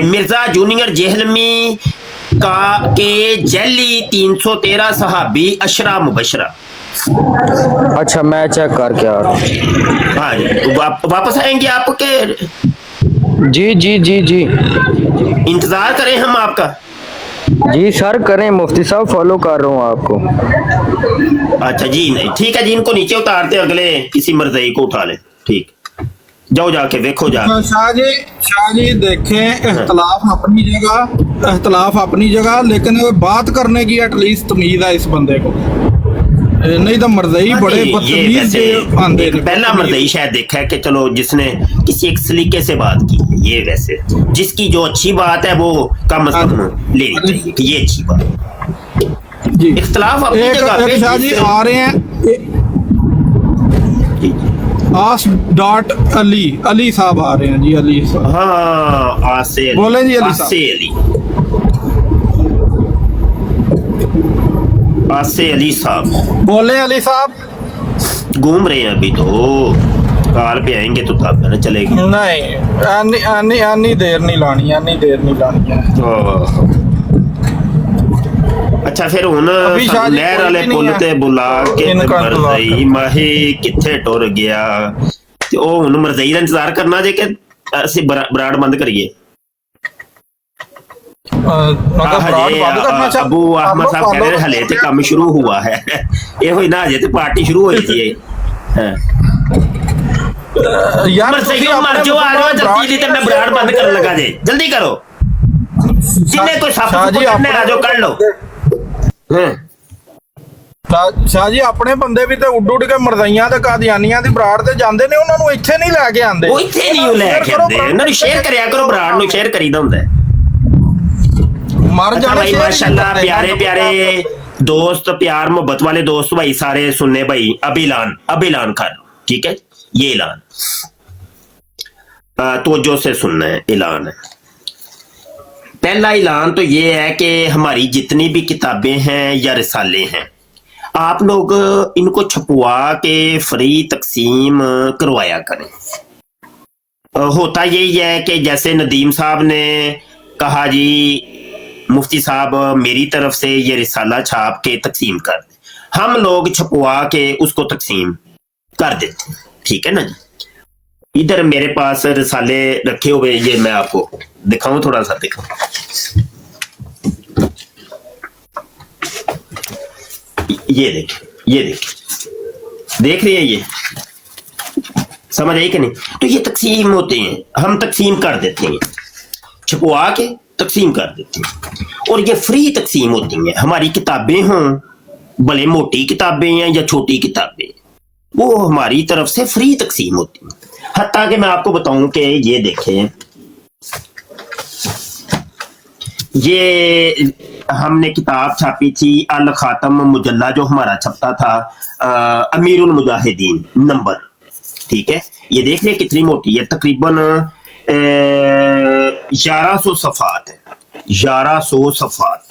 मिर्जा जूनियर जेहलमी का के जेली 313 सहाबी अशरा मुबशरा। अच्छा मैं चेक करके आ रहा हूँ। हाँ वापस आएंगे आपके? जी इंतजार करें हम आपका? जी सर करें, मुफ्ती साहब फॉलो कर रहा हूँ आपको। अच्छा जी नहीं ठीक है जी, इनको नीचे उतारते अगले किसी मर्ज़ई को उठा ले, ठीक। जाओ जाके देखो जाके। शाह जी देखें, इख्तलाफ अपनी जगह, लेकिन बात करने की एटलीस्ट तमीज है इस बंदे को, नहीं तो मर्ज़ई बड़े बदतमीज आंदे एक पहला मर्ज़ई शायद देखा है कि चलो जिसने किसी एक सलीके से बात की, ये वैसे जिसकी जो अच्छी बात है वो कम से कम लेनी चाहिए कि ये अच्छी बात। जी इख्तलाफ अपनी जगह पे। शाह जी आ रहे हैं अली साहब आ रहे हैं जी, अली साहब। हाँ आसे बोले जी अली आसे अली साहब बोले, अली साहब घूम रहे हैं अभी तो, कार पे आएंगे तो तब ना चलेगी। नहीं आनी देर नहीं लानी है। अच्छा फिर हुन लहर वाले पुल ते बुला के मरज़ई माही किथे टुर गया, ते ओ हुन मरज़ई दा इंतजार करना जे कि ਅਸੀਂ ਬਰਾੜ ਬੰਦ ਕਰੀਏ? अबू अहमद साहब कह रहे हैं हले ते काम शुरू हुआ है, ये होई ना जे ते पार्टी शुरू होई थी। यार मरज़ई मर जो आ जाओ जल्दी, ते मैं बराड़ बंद करने लगा जे, जल्दी करो। जिन्ने कोई साफ करने आ जाओ कर लो। शाह जी ਆਪਣੇ ਬੰਦੇ ਵੀ ਤੇ ਉੱਡ ਕੇ ਮਰਜ਼ਾਈਆਂ ਤੇ ਕਾਦੀਆਨੀਆਂ ਦੀ ਬਰਾੜ ਤੇ ਜਾਂਦੇ ਨੇ, ਉਹਨਾਂ ਨੂੰ ਇੱਥੇ ਨਹੀਂ ਲੈ ਕੇ ਆਂਦੇ। ਉਹ ਇੱਥੇ ਨਹੀਂ ਲੈ ਕੇ ਆਂਦੇ, ਉਹਨਾਂ ਨੂੰ ਸ਼ੇਅਰ ਕਰਿਆ ਕਰੋ, ਬਰਾੜ ਨੂੰ ਸ਼ੇਅਰ ਕਰੀਦਾ ਹੁੰਦਾ। ਮਰ ਜਾਣਾ भाई माशाल्लाह प्यारे प्यारे दोस्त, प्यार मोहब्बत वाले दोस्त भाई सारे सुनने भाई, अभिलान कर, ठीक है। ये ऐलान तवज्जो से सुनना है। ऐलान है, पहला ऐलान तो ये है कि हमारी जितनी भी किताबें हैं या रिसाले हैं, आप लोग इनको छपवा के फ्री तकसीम करवाया करें। होता यही है कि जैसे नदीम साहब ने कहा जी मुफ्ती साहब मेरी तरफ से ये रिसाला छाप के तकसीम कर दें, हम लोग छपवा के उसको तकसीम कर देते हैं, ठीक है ना जी। इधर मेरे पास रिसाले रखे हुए, ये मैं आपको दिखाऊं, थोड़ा सा दिखाऊं। ये देखिए देख रही है, ये समझ आई कि नहीं? तो ये तकसीम होते हैं, हम तकसीम कर देते हैं, छपवा के तकसीम कर देते हैं, और ये फ्री तकसीम होती हैं। हमारी किताबें हों, भले मोटी किताबें हैं या छोटी किताबें, वो हमारी तरफ से फ्री तकसीम होती हैं। हत्ता कि मैं आपको बताऊं कि ये देखें, ये हमने किताब छापी थी अल खातम मुजल्ला, जो हमारा छपता था अमीरुल मुजाहिदीन नंबर, ठीक है। ये देख रहे कितनी मोटी है, तकरीबन 1100 सफ़ात है, 1100 सफ़ात।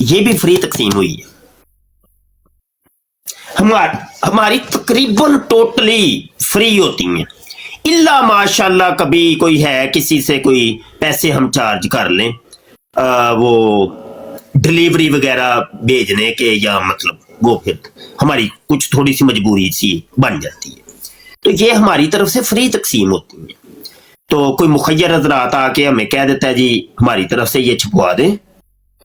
ये भी फ्री तकसीम हुई है। हमारी तकरीबन टोटली फ्री होती हैं, इल्ला माशाल्लाह कभी कोई है किसी से कोई पैसे हम चार्ज कर लें, वो डिलीवरी वगैरह भेजने के, या मतलब वो फिर हमारी कुछ थोड़ी सी मजबूरी सी बन जाती है। तो ये हमारी तरफ से फ्री तकसीम होती है। तो कोई मुखय्यर हज़रात आके हमें कह देता है जी हमारी तरफ से ये छपवा दें,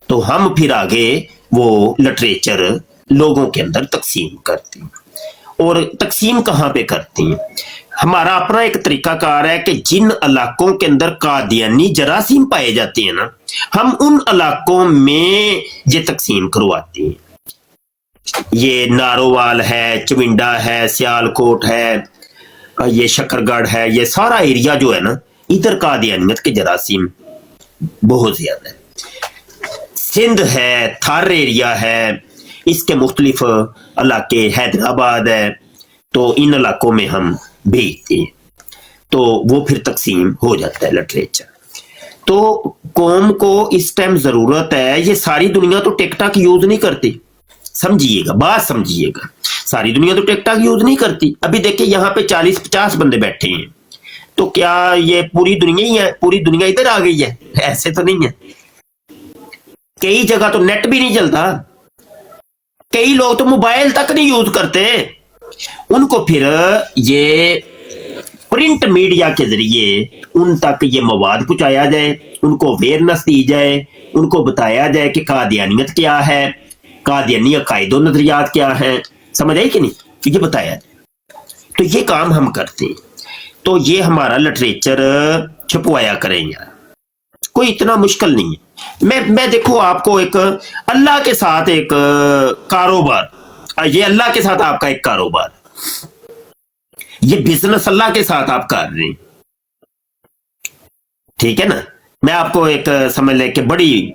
तो हम फिर आगे वो लिटरेचर लोगों के अंदर तकसीम करते हैं। और तकसीम कहाँ पे करते हैं? हमारा अपना एक तरीकाकार है कि जिन इलाकों के अंदर कादियानी जरासीम पाए जाते हैं ना, हम उन इलाकों में ये तकसीम करवाते हैं। ये नारोवाल है, चविंडा है, सियालकोट है, ये शकरगढ़ है, ये सारा एरिया जो है ना, इधर कादियानियत के जरासीम बहुत ज्यादा है। सिंध है, थार एरिया है, इसके मुख्तलिफ इलाके, हैदराबाद है, तो इन इलाकों में हम भेजते हैं, तो वो फिर तकसीम हो जाता है लिटरेचर। तो कौम को इस टाइम जरूरत है, ये सारी दुनिया तो टिकटॉक यूज नहीं करती, समझिएगा, बात समझिएगा, सारी दुनिया तो टिकटॉक यूज नहीं करती। अभी देखिए यहाँ पे 40-50 बंदे बैठे हैं, तो क्या ये पूरी दुनिया ही है? पूरी दुनिया इधर आ गई है? ऐसे तो नहीं है। कई जगह तो नेट भी नहीं चलता, कई लोग तो मोबाइल तक नहीं यूज करते। उनको फिर ये प्रिंट मीडिया के जरिए उन तक ये मवाद पहुंचाया जाए, उनको अवेयरनेस दी जाए, उनको बताया जाए कि कादियानियत क्या है, कादियानी अकायद और नजरियात क्या है, समझ आई कि नहीं? तो ये बताया जाए। तो ये काम हम करते हैं। तो ये हमारा लिटरेचर छपवाया करें यार, कोई इतना मुश्किल नहीं है। मैं देखो आपको एक अल्लाह के साथ एक कारोबार, ये अल्लाह के साथ आपका एक कारोबार, ये बिजनेस अल्लाह के साथ आप कर रहे हैं, ठीक है ना। मैं आपको एक समझ ले कि बड़ी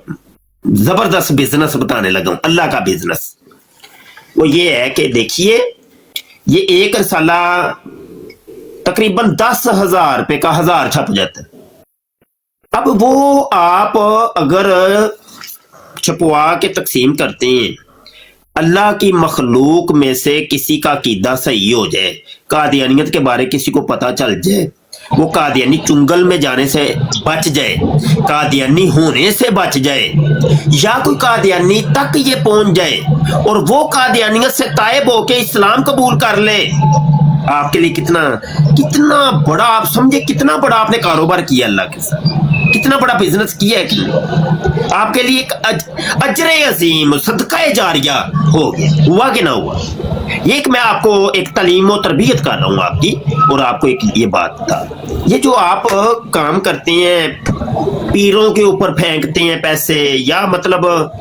जबरदस्त बिजनेस बताने लगा हूं, अल्लाह का बिजनेस। वो ये है कि देखिए, ये एक रसाला तकरीबन 10,000 रुपए का 1000 छप जाता है। अब वो आप अगर छपवा के तकसीम करते हैं, अल्लाह की मखलूक में से किसी का अकीदा सही हो जाए, कादियानियत के बारे किसी को पता चल जाए, वो कादियानी चुंगल में जाने से बच जाए, कादियानी होने से बच जाए, या कोई कादियानी तक ये पहुंच जाए और वो कादियानियत से तायब होके इस्लाम कबूल कर ले, आपके लिए कितना बड़ा, आप समझे कितना बड़ा आपने कारोबार किया अल्लाह के साथ, कितना बड़ा बिजनेस किया है कि आपके लिए एक अजरे अजीम सदका जारिया हो गया। हुआ कि ना हुआ? एक मैं आपको एक तालीम और तरबियत कर रहा हूँ आपकी, और आपको एक ये बात बता, ये जो आप काम करते हैं, पीरों के ऊपर फेंकते हैं पैसे, या मतलब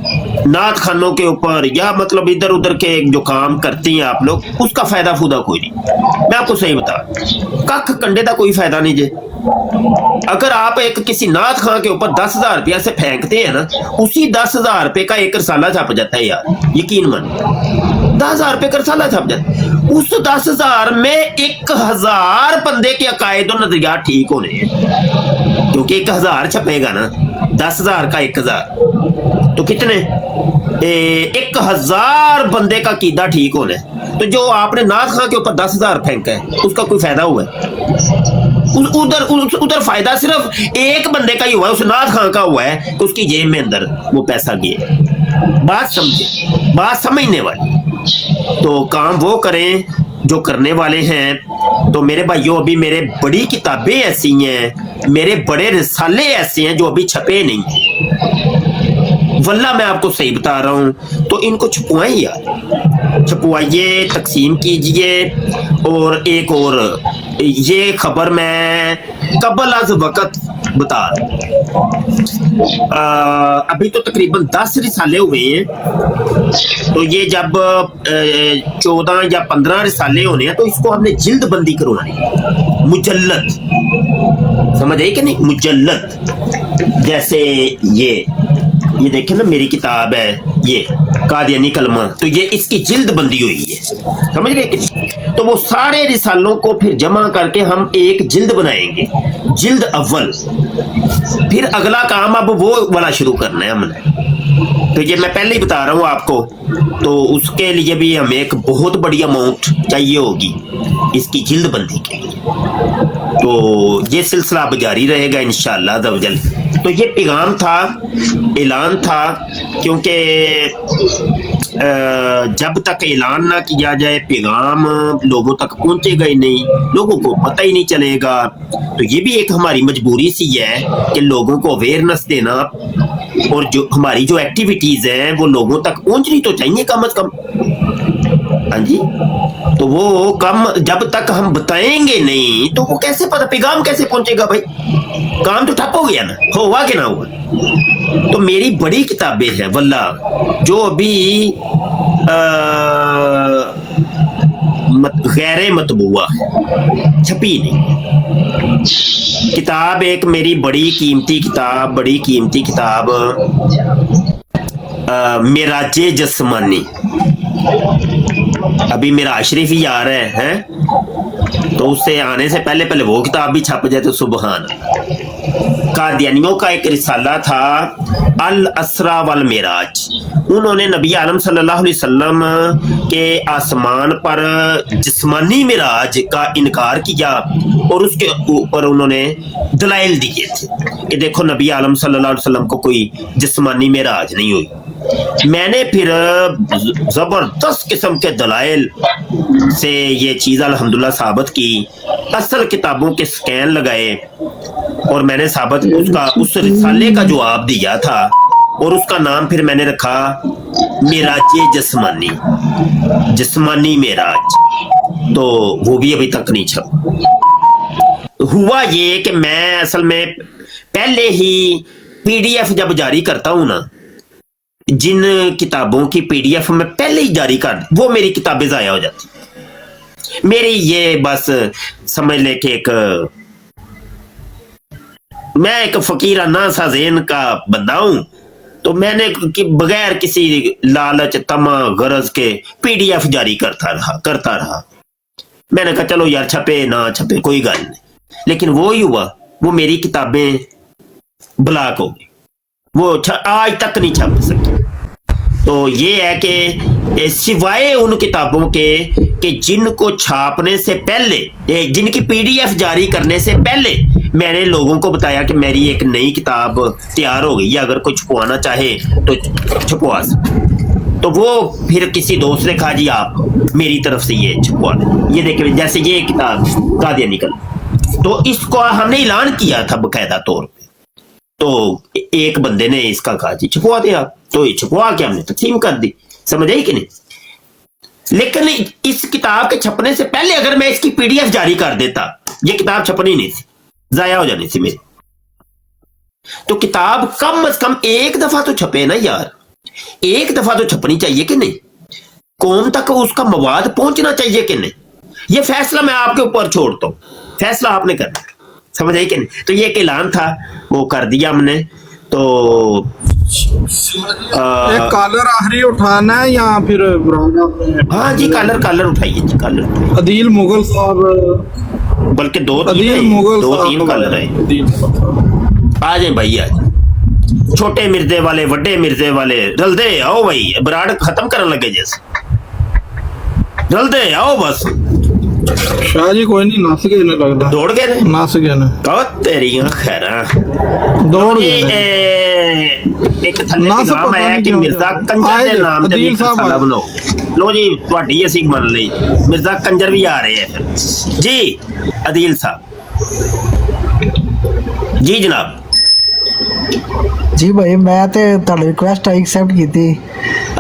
नात खानों के ऊपर, या मतलब इधर उधर के जो काम करते हैं आप लोग, उसका फायदा फूदा कोई नहीं। मैं आपको सही बता, कख कंडे का कोई फायदा नहीं जे। अगर आप एक किसी नात खां के ऊपर 10,000 रुपया से फेंकते हैं ना, उसी 10,000 रुपए का एक रसाला छप जाता है यार, यकीन मान, 10,000 रुपए का रसाला छप जाता है। उस 10,000 में 1,000 बंदे के अकायद और नजरियात ठीक होने हैं, क्योंकि 1,000 छपेगा ना, 10,000 का 1,000 तो कितने, 1,000 बंदे का कीदा ठीक होना है। तो जो आपने नाथ खां के ऊपर 10,000 फेंका है उसका कोई फायदा हुआ है? उधर फायदा सिर्फ एक बंदे का ही हुआ है, उस नाथ खां का हुआ है, उसकी जेब में अंदर वो पैसा गया। बात समझे, बात समझने वाली। तो काम वो करें जो करने वाले हैं। तो मेरे भाइयों, अभी मेरे बड़ी किताबें ऐसी हैं, मेरे बड़े रिसाले ऐसे हैं जो अभी छपे नहीं। वल्लाह मैं आपको सही बता रहा हूं। तो इनको छपवाएं यार, छपवाइए, तकसीम कीजिए। और एक और ये खबर मैं कबल अज वक्त बता रहा हूं। अभी तो तकरीबन 10 रिसाले हुए हैं। तो ये जब 14 या 15 रिसाले होने हैं तो इसको हमने जिल्द बंदी करवानी है, मुजल्लद, समझ आई कि नहीं, मुजल्लद। जैसे ये देखें ना, मेरी किताब है ये कादियानी कलमा, तो ये इसकी जिल्द बंदी हुई है, समझ गए कि नहीं? तो वो सारे रिसालों को फिर जमा करके हम एक जिल्द बनाएंगे, जिल्द अव्वल। फिर अगला काम अब वो वाला शुरू करना है हमने। तो ये मैं पहले ही बता रहा हूँ आपको। तो उसके लिए भी हमें एक बहुत बड़ी अमाउंट चाहिए होगी इसकी जिल्द बंदी के लिए। तो ये सिलसिला अब जारी रहेगा इंशाअल्लाह अज़्ज़वजल। तो ये पैगाम था, ऐलान था, क्योंकि जब तक ऐलान ना किया जाए पैगाम लोगों तक पहुंचेगा ही नहीं, लोगों को पता ही नहीं चलेगा। तो ये भी एक हमारी मजबूरी सी है कि लोगों को अवेयरनेस देना, और जो हमारी जो एक्टिविटीज हैं वो लोगों तक पहुंचनी तो चाहिए कम से कम। हाँ जी, तो वो कम जब तक हम बताएंगे नहीं तो वो कैसे पता, पैगाम कैसे पहुंचेगा भाई? काम तो ठप हो गया ना, हुआ कि ना हुआ। तो मेरी बड़ी किताबें हैं वल्लाह, जो अभी गैर मतबूआ छपी नहीं। किताब एक मेरी बड़ी कीमती किताब मिराजे जस्मानी, अभी मेरा अशरीफ ही आ रहा है, तो उससे आने से पहले वो किताब भी छप जाए तो सुबहान। कादियानियों का एक रिसाला था अल अस्रा वल मिराज। उन्होंने नबी आलम सल्लल्लाहु अलैहि वसल्लम के आसमान पर जिस्मानी मिराज का इनकार किया और उसके ऊपर उन्होंने दलाइल दिए थे कि देखो नबी आलम सल्लल्लाहु अलैहि वसल्लम को कोई जिस्मानी मिराज नहीं हुई। मैंने फिर जबरदस्त किस्म के दलाइल से ये चीज अल्हम्दुलिल्लाह साबित की, असल किताबों के स्कैन लगाए और मैंने साबित उस रिसाले का जवाब दिया था, और उसका नाम फिर मैंने रखा मिराजे जिस्मानी मिराज। तो वो भी अभी तक नहीं छप। हुआ ये कि मैं असल में पहले ही PDF जब जारी करता हूं ना, जिन किताबों की PDF में पहले ही जारी कर, वो मेरी किताबें जाया हो जाती। मेरी ये बस समझ ले कि मैं एक फकीराना सा ज़हन का बंदा हूं, तो मैंने कि बगैर किसी लालच तमा गरज के PDF जारी करता रहा। मैंने कहा चलो यार छपे ना छपे कोई गल नहीं, लेकिन वो ही हुआ, वो मेरी किताबें ब्लॉक हो गई, वो आज तक नहीं छप सकी। तो ये है कि सिवाय उन किताबों के कि जिनको छापने से पहले, जिनकी PDF जारी करने से पहले मैंने लोगों को बताया कि मेरी एक नई किताब तैयार हो गई है, अगर कोई छपवाना चाहे तो छपवा सकते। तो वो फिर किसी दोस्त ने कहा जी आप मेरी तरफ से ये छपवा दें, ये देखिए जैसे ये किताब कादियानी कलमा, तो इसको हमने ऐलान किया था बाकायदा तौर पे। तो एक बंदे ने इसका कहा जी छपवा दे आप, तो ये छपवा के हमने तकसीम कर दी, समझ आई कि नहीं? लेकिन इस किताब के छपने से पहले अगर मैं इसकी PDF जारी कर देता, ये किताब छपनी नहीं थी, जाया हो जानी थी मेरी। तो किताब कम से कम एक दफा तो छपे ना यार, एक दफा तो छपनी चाहिए कि नहीं? कौम तक उसका मवाद पहुंचना चाहिए कि नहीं? ये फैसला मैं आपके ऊपर छोड़ता हूं, फैसला आपने करना, समझ आई कि नहीं? तो ये एक ऐलान था, वो कर दिया हमने। तो एक कॉलर आखिरी उठाना है या फिर हाँ जी, कॉलर उठाइए जी, कॉलर उठाइए। अदील मुगल साहब, बल्कि दो अदील मुगल तीन कॉलर है। आ जाए भाई, आ जाए। छोटे मिर्जे वाले, वड्डे मिर्जे वाले, रलदे आओ भाई, बराड़ खत्म करने लगे जैसे, रलदे आओ बस। शाह जी कोई नहीं, नस गए ने लगता, दौड़ गए ने, नस गए ने, कहो तेरियां खैरा। दौड़ गए ने। एक थल्ले नस नाम पता है नहीं कि क्यों। मिर्जा कंजर आए दे नाम ते अदील साहब मसाला आए। बनाओ। लो जी, ਤੁਹਾਡੀ ਅਸੀਂ ਮੰਨ ਲਈ, मिर्जा कंजर भी आ रहे हैं फिर जी। अदील साहब जी जनाब। जी भाई मैं ते ਤੁਹਾਡੀ ਰਿਕੁਐਸਟ ਐਕਸੈਪਟ ਕੀਤੀ।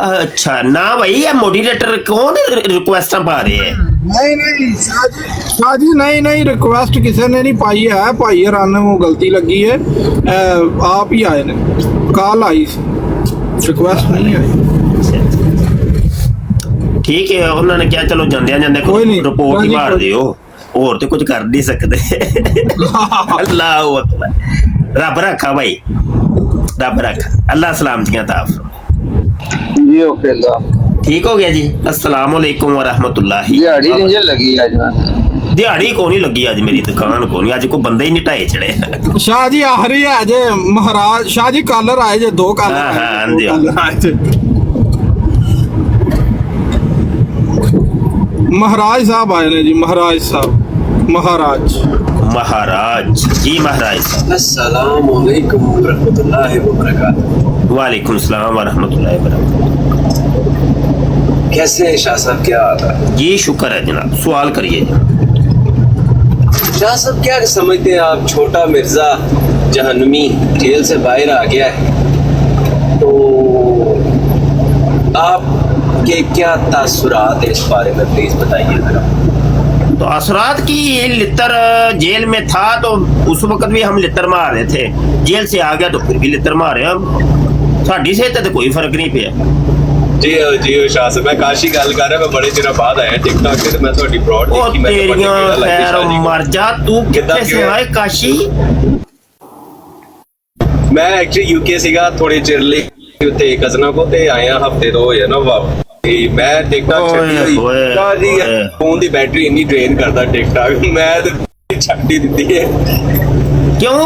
अच्छा ना भाई, ये मॉडरेटर कौन रिक्वेस्ट पा रहे हैं? नहीं शाह जी नहीं, रिक्वेस्ट किसी ने नहीं पाई है, भाई हरान वो गलती लगी है, आप ही आए ने, कॉल आई, रिक्वेस्ट नहीं आई। ठीक है, उन्होंने क्या, चलो ਜਾਂਦਿਆਂ ਜਾਂਦੇ कोई नहीं, ਰਿਪੋर्ਟ ਹੀ कोई ਮਾਰ नहीं। ਦਿਓ, ਹੋਰ ਤੇ ਕੁਝ ਕਰ ਨਹੀਂ ਸਕਦੇ। ਅੱਲਾਹੁ ਅਕਬਰ। ਰੱਬ ਰੱਖਾ ਭਾਈ, ਰੱਬ ਰੱਖਾ, ਅੱਲਾ ਸਲਾਮਤੀਆਂ ਤਾ जी ओके अल्लाह। ठीक हो गया जी। अस्सलाम वालेकुम व रहमतुल्लाहि। दिहाड़ी नहीं जे लगी आज ना। दिहाड़ी को नहीं लगी आज, मेरी दुकान को नहीं, आज कोई बंदे ही नहीं ढाए चढ़े। शाह जी आखिरी है जे महाराज, शाह जी कॉलर आए जे, दो कॉलर हाँ, हाँ, आए, आंदे दो कॉलर आए जे। महाराज साहब आए ने जी, महाराज साहब, महाराज जी महाराज साहब। अस्सलाम वालेकुम रहमतुल्लाहि व बरकातहू। वालेकुम सलाम व रहमतुल्लाहि व बरकातहू। कैसे हैं शाह साहब, क्या हाल है? जी शुक्र है जनाब, सवाल करिए। शाह साहब क्या समझते हैं आप, छोटा मिर्जा जहन्नमी जेल से बाहर आ गया है, तो आपके क्या तासुरात है इस बारे में, प्लीज बताइए जरा। तो असरात की, ये लितर जेल में था तो उस वक्त भी हम लितर मार रहे थे, जेल से आ गया तो फिर भी लितर मारे हम, साड़ी सेहत तो कोई फर्क नहीं पिया। जी शाह साहब, मैं काशी गल कर रहा, मैं बड़े चिर बाद आया टिकटॉक ते, मैं थोड़ी ब्रॉड ओ देखी, मैं तेरियां खैर मर जा, तू कितने से आए काशी? मैं एक्चुअली यूके सीगा थोड़े चिर ਲਈ ਉੱਤੇ ਕਜ਼ਨਾ ਕੋ ਤੇ ਆਇਆ ਹਫਤੇ ਤੋਂ ਹੋਇਆ ਨਾ ਵਾਪਸ। ਮੈਂ ਟਿਕਟਾਕ ਛੱਡੀ ਹੋਈ, ਕਾਜੀ ਫੋਨ ਦੀ ਬੈਟਰੀ ਇੰਨੀ ਡਰੇਨ ਕਰਦਾ ਟਿਕਟਾਕ, ਮੈਂ ਤੇ ਛੱਡ ਹੀ ਦਿੱਤੀ ਹੈ। क्यों?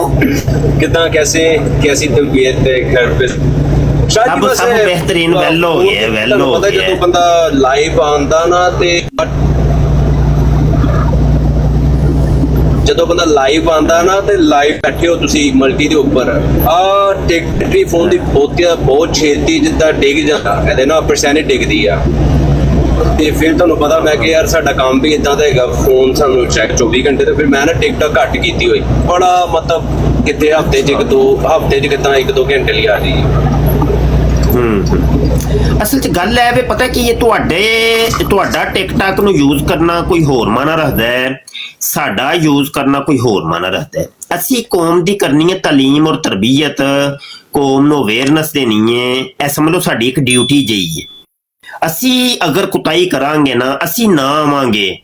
कितना कैसी तबीयत है घर पे? सब बेहतरीन, वेल हो गया, वेल हो पता गया। ਜਦੋਂ ਬੰਦਾ ਲਾਈਵ ਆਂਦਾ ਨਾ ਤੇ ਜਦੋਂ ਬੰਦਾ ਲਾਈਵ ਆਂਦਾ ਨਾ ਤੇ ਲਾਈਵ ਬੈਠੇ ਹੋ ਤੁਸੀਂ ਮਲਟੀ ਦੇ ਉੱਪਰ, ਆ ਟਿਕਟਰੀ ਫੋਨ ਦੀ ਬਹੁਤ ਛੇਤੀ ਜਿੱਦਾਂ ਡਿੱਗ ਜਾਂਦਾ, ਇਹਦੇ ਨਾਲ ਪਰਸੈਂਟ ਡਿੱਗਦੀ ਆ। ਤੇ ਫਿਰ ਤੁਹਾਨੂੰ ਪਤਾ, ਮੈਂ ਕਿ ਯਾਰ ਸਾਡਾ ਕੰਮ ਵੀ ਇਦਾਂ ਦਾ ਹੈਗਾ, ਫੋਨ ਸਾਨੂੰ ਚੈੱਕ 24 ਘੰਟੇ, ਤੇ ਫਿਰ ਮੈਂ ਨਾ ਟਿਕਟਾਕ ਘੱਟ ਕੀਤੀ ਹੋਈ, ਬੜਾ ਮਤਲਬ ਕਿਤੇ ਹਫਤੇ 'ਚ ਕਿਤਾ 1-2 ਘੰਟੇ ਲਈ ਆ ਜੀ। ਅਸਲ 'ਚ ਗੱਲ ਹੈ ਵੀ ਪਤਾ ਕੀ, ਇਹ ਤੁਹਾਡਾ ਟਿਕਟਾਕ ਨੂੰ ਯੂਜ਼ ਕਰਨਾ ਕੋਈ ਹੋਰ ਮਾਨਾ ਰੱਖਦਾ ਹੈ, ਸਾਡਾ ਯੂਜ਼ ਕਰਨਾ ਕੋਈ ਹੋਰ ਮਾਨਾ ਰੱਖਦਾ ਹੈ। ਅਸੀਂ ਕੌਮ ਦੀ ਕਰਨੀ ਹੈ ਤਾਲੀਮ ਔਰ ਤਰਬੀਅਤ, ਕੌਮ ਨੂੰ ਅਵੇਅਰਨੈਸ ਦੇਣੀ ਹੈ, ਇਹ ਸਮਝ ਲਓ ਸਾਡੀ ਇੱਕ ਡਿਊਟੀ ਜਿਹੀ ਹੈ। ਅਸੀਂ ਅਗਰ ਕੁਤਾਈ ਕਰਾਂਗੇ ਨਾ, ਅਸੀਂ ਨਾ ਆਵਾਂਗੇ,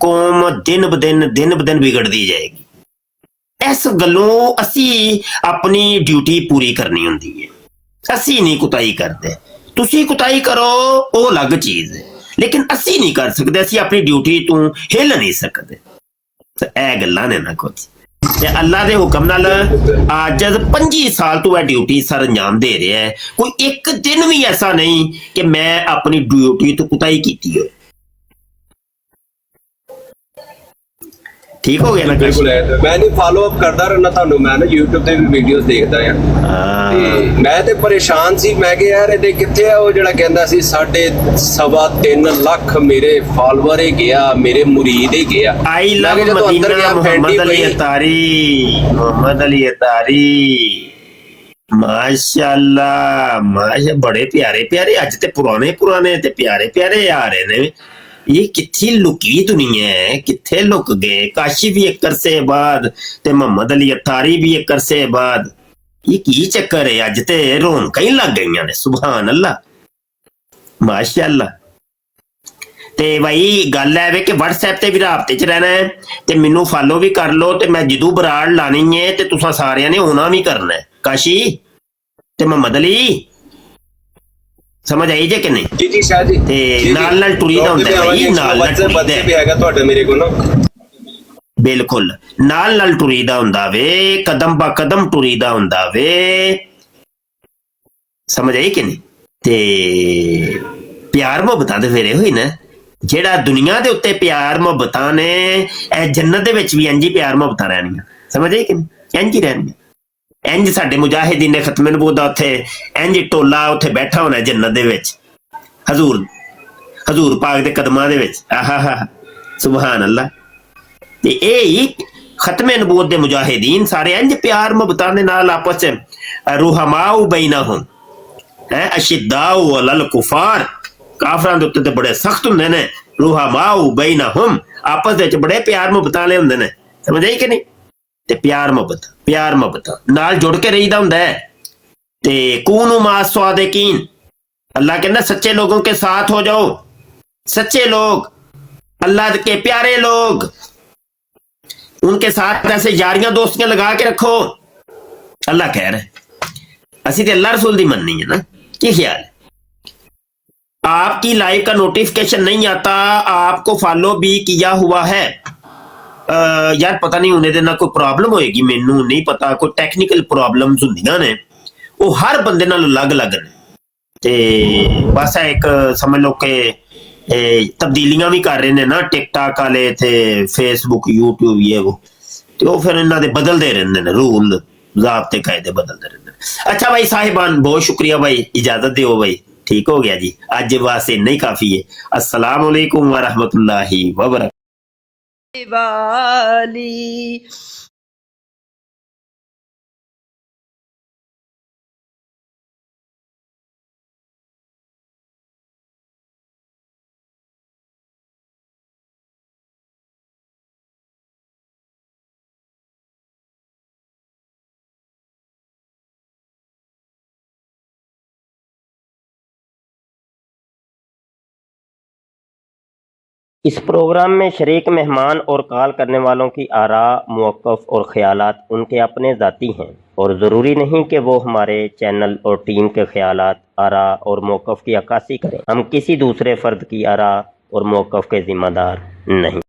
ਕੌਮ ਦਿਨ ਬ ਦਿਨ ਵਿਗੜਦੀ ਜਾਏਗੀ। ਇਸ ਗੱਲੋਂ ਅਸੀਂ ਆਪਣੀ ਡਿਊਟੀ ਪੂਰੀ ਕਰਨੀ ਹੁੰਦੀ ਹੈ, ਅਸੀਂ ਨਹੀਂ ਕੁਤਾਈ ਕਰਦੇ। ਤੁਸੀਂ ਕੁਤਾਈ ਕਰੋ ਉਹ ਅਲੱਗ ਚੀਜ਼ ਹੈ, ਲੇਕਿਨ ਅਸੀਂ ਨਹੀਂ ਕਰ ਸਕਦੇ, ਅਸੀਂ ਆਪਣੀ ਡਿਊਟੀ ਤੋਂ ਹਿੱਲ ਨਹੀਂ ਸਕਦੇ। ਇਹ ਗੱਲਾਂ ਨੇ ਨਾ ਕੁਝ, ਤੇ ਅੱਲਾ ਦੇ ਹੁਕਮ ਨਾਲ ਅੱਜ 25 ਸਾਲ ਤੋਂ ਇਹ ਡਿਊਟੀ ਸਰ ਅੰਜਾਮ ਦੇ ਰਿਹਾ ਹੈ। ਕੋਈ ਇੱਕ ਦਿਨ ਵੀ ਐਸਾ ਨਹੀਂ ਕਿ ਮੈਂ ਆਪਣੀ ਡਿਊਟੀ ਤੋਂ ਕੁਤਾਈ ਕੀਤੀ ਹੋਵੇ। ਠੀਕ ਹੋ ਗਿਆ ਨਾ? ਬਿਲਕੁਲ ਹੈ, ਮੈਂ ਨਹੀਂ ਫਾਲੋ ਅਪ ਕਰਦਾ ਰਹਿਣਾ ਤੁਹਾਨੂੰ, ਮੈਂ ਨਾ YouTube ਤੇ ਵੀ ਵੀਡੀਓਜ਼ ਦੇਖਦਾ ਆ, ਤੇ ਮੈਂ ਤੇ ਪਰੇਸ਼ਾਨ ਸੀ, ਮੈਂ ਕਿ ਯਾਰ ਇਹਦੇ ਕਿੱਥੇ ਆ ਉਹ ਜਿਹੜਾ ਕਹਿੰਦਾ ਸੀ 3.5 ਲੱਖ ਮੇਰੇ ਫਾਲੋਅਰ ਹੀ ਗਿਆ, ਮੇਰੇ ਮੁਰੀਦ ਹੀ ਗਿਆ। I love Medina Mohammad Ali Attari माशाल्लाह, बड़े प्यारे अज ते पुराने ते प्यारे आ रहे ने। ये किथे लुकी दुनिया है, किथे लुक गए? काशी भी एक अरसे बाद ते मोहम्मद अली अतारी भी एक अरसे बाद, ये की चक्कर है? अज ते रौनक ही लग गई ने, सुभान अल्लाह माशाल्लाह। ਤੇ ਭਾਈ ਗੱਲ ਹੈ ਵੇ ਕਿ WhatsApp ਤੇ ਵੀ ਰਾਬਤੇ 'ਚ ਰਹਿਣਾ ਹੈ, ਤੇ ਮੈਨੂੰ ਫਾਲੋ ਵੀ ਕਰ ਲਓ, ਤੇ ਮੈਂ ਜਦੋਂ ਬਰਾੜ ਲਾਣੀ ਹੈ ਤੇ ਤੁਸੀਂ ਸਾਰਿਆਂ ਨੇ ਆਉਣਾ ਵੀ ਕਰਨਾ ਹੈ। ਕਾਸ਼ੀ ਤੇ ਮੁਹੰਮਦ ਅਲੀ ਸਮਝ ਆਈ ਜੇ ਕਿ ਨਹੀਂ? ਜੀ ਸ਼ਾਹ ਜੀ ਤੇ ਨਾਲ ਟੁਰੀਦਾ ਹੁੰਦਾ ਹੈ ਭਾਈ, ਨਾਲ ਟੁਰੀਦਾ ਵੀ ਹੈਗਾ ਤੁਹਾਡਾ ਮੇਰੇ ਕੋਲ ਨਾ, ਬਿਲਕੁਲ ਨਾਲ ਟੁਰੀਦਾ ਹੁੰਦਾ ਵੇ, ਕਦਮ ਬਾ ਕਦਮ ਟੁਰੀਦਾ ਹੁੰਦਾ ਵੇ, ਸਮਝ ਆਈ ਕਿ ਨਹੀਂ? ਤੇ ਪਿਆਰ ਮੁਹੱਬਤਾਂ ਦੇ ਫੇਰੇ ਹੋਈ ਨਾ, ਜਿਹੜਾ ਦੁਨੀਆ ਦੇ ਉੱਤੇ ਪਿਆਰ ਮੁਹੱਬਤਾਂ ਨੇ ਇਹ ਜੰਨਤ ਦੇ ਵਿੱਚ ਵੀ ਇੰਜ ਹੀ ਪਿਆਰ ਮੁਹੱਬਤਾਂ ਰਹਿਣੀਆਂ, ਸਮਝ ਆਈ ਕਿ ਨਹੀਂ? ਇੰਜ ਹੀ ਰਹਿਣੀਆਂ। ਇੰਜ ਸਾਡੇ ਮੁਜਾਹਿਦੀਨ ਨੇ ਖਤਮੇ ਨਬੂਵਤ ਦਾ ਉੱਥੇ ਇੰਜ ਟੋਲਾ ਉੱਥੇ ਬੈਠਾ ਹੋਣਾ ਜੰਨਤ ਦੇ ਵਿੱਚ, ਹਜ਼ੂਰ ਪਾਕ ਦੇ ਕਦਮਾਂ ਦੇ ਵਿੱਚ, ਆਹਾ ਸੁਭਾਨ ਅੱਲਾ। ਤੇ ਇਹ ਹੀ ਖਤਮੇ ਨਬੂਵਤ ਦੇ ਮੁਜਾਹਿਦੀਨ ਸਾਰੇ ਇੰਜ ਪਿਆਰ ਮੁਹੱਬਤਾਂ ਦੇ ਨਾਲ ਆਪਸ ਚ ਰੂਹਮਾਉ ਬੈਨਹੁਮ ਅਸ਼ਿਦਾਉ ਅਲਲ ਕੁਫਾਰ, ਕਾਫਰਾਂ ਦੇ ਉੱਤੇ ਤੇ ਬੜੇ ਸਖਤ ਹੁੰਦੇ ਨੇ, ਰੂਹਮਾਉ ਬੈਨਹੁਮ ਆਪਸ ਵਿੱਚ ਬੜੇ ਪਿਆਰ ਮੁਹੱਬਤਾਂ ਵਾਲੇ ਹੁੰਦੇ ਨੇ, ਸਮਝ ਆਈ ਕਿ ਨਹੀਂ? ਤੇ ਪਿਆਰ ਮੁਹੱਬਤ ਨਾਲ ਜੁੜ ਕੇ ਰਹੀਦਾ ਹੁੰਦਾ ਹੈ। ਤੇ ਕੂਨੂ ਮਾ स्वादिकीन, अल्लाह कहना सच्चे लोगों के साथ हो जाओ, सच्चे लोग अल्लाह के प्यारे लोग, उनके साथ ऐसे यारियां दोस्तियां लगा के रखो, अल्लाह कह रहे। असी तो अल्लाह रसूल दी मननी है ना, क्या ख्याल है? आपकी लाइव का नोटिफिकेशन नहीं आता, आपको फॉलो भी किया हुआ है, यार पता नहीं उन्हें ना कोई प्रॉब्लम होएगी, मैनू नहीं पता, कोई टैक्नीकल प्रॉब्लम्स हुंदियां ने, वो हर बंदे नाल अलग-अलग ने, ते बस एक समझ लो कि तब्दीलियां भी कर रहे ने ना टिकटॉक वाले ते फेसबुक यूट्यूब ये वो, ते वो फिर इन्हां दे बदलदे रहिंदे ने, रूल ज़ाब्ते कायदे बदलदे रहिंदे ने। अच्छा भाई साहिबान, बहुत शुक्रिया भाई, इजाजत दिओ भाई, ठीक हो गया जी, अज वास्ते इन्ना ही काफी है। अस्सलाम वालेकुम व रहमतुल्लाहि व बरकातहू। वाली इस प्रोग्राम में शरीक मेहमान और कॉल करने वालों की आरा, मौक़िफ़ और ख़यालात उनके अपने ज़ाती हैं और ज़रूरी नहीं कि वो हमारे चैनल और टीम के ख़यालात, आरा और मौक़िफ़ की अक्कासी करें। हम किसी दूसरे फ़र्द की आरा और मौक़िफ़ के ज़िम्मेदार नहीं।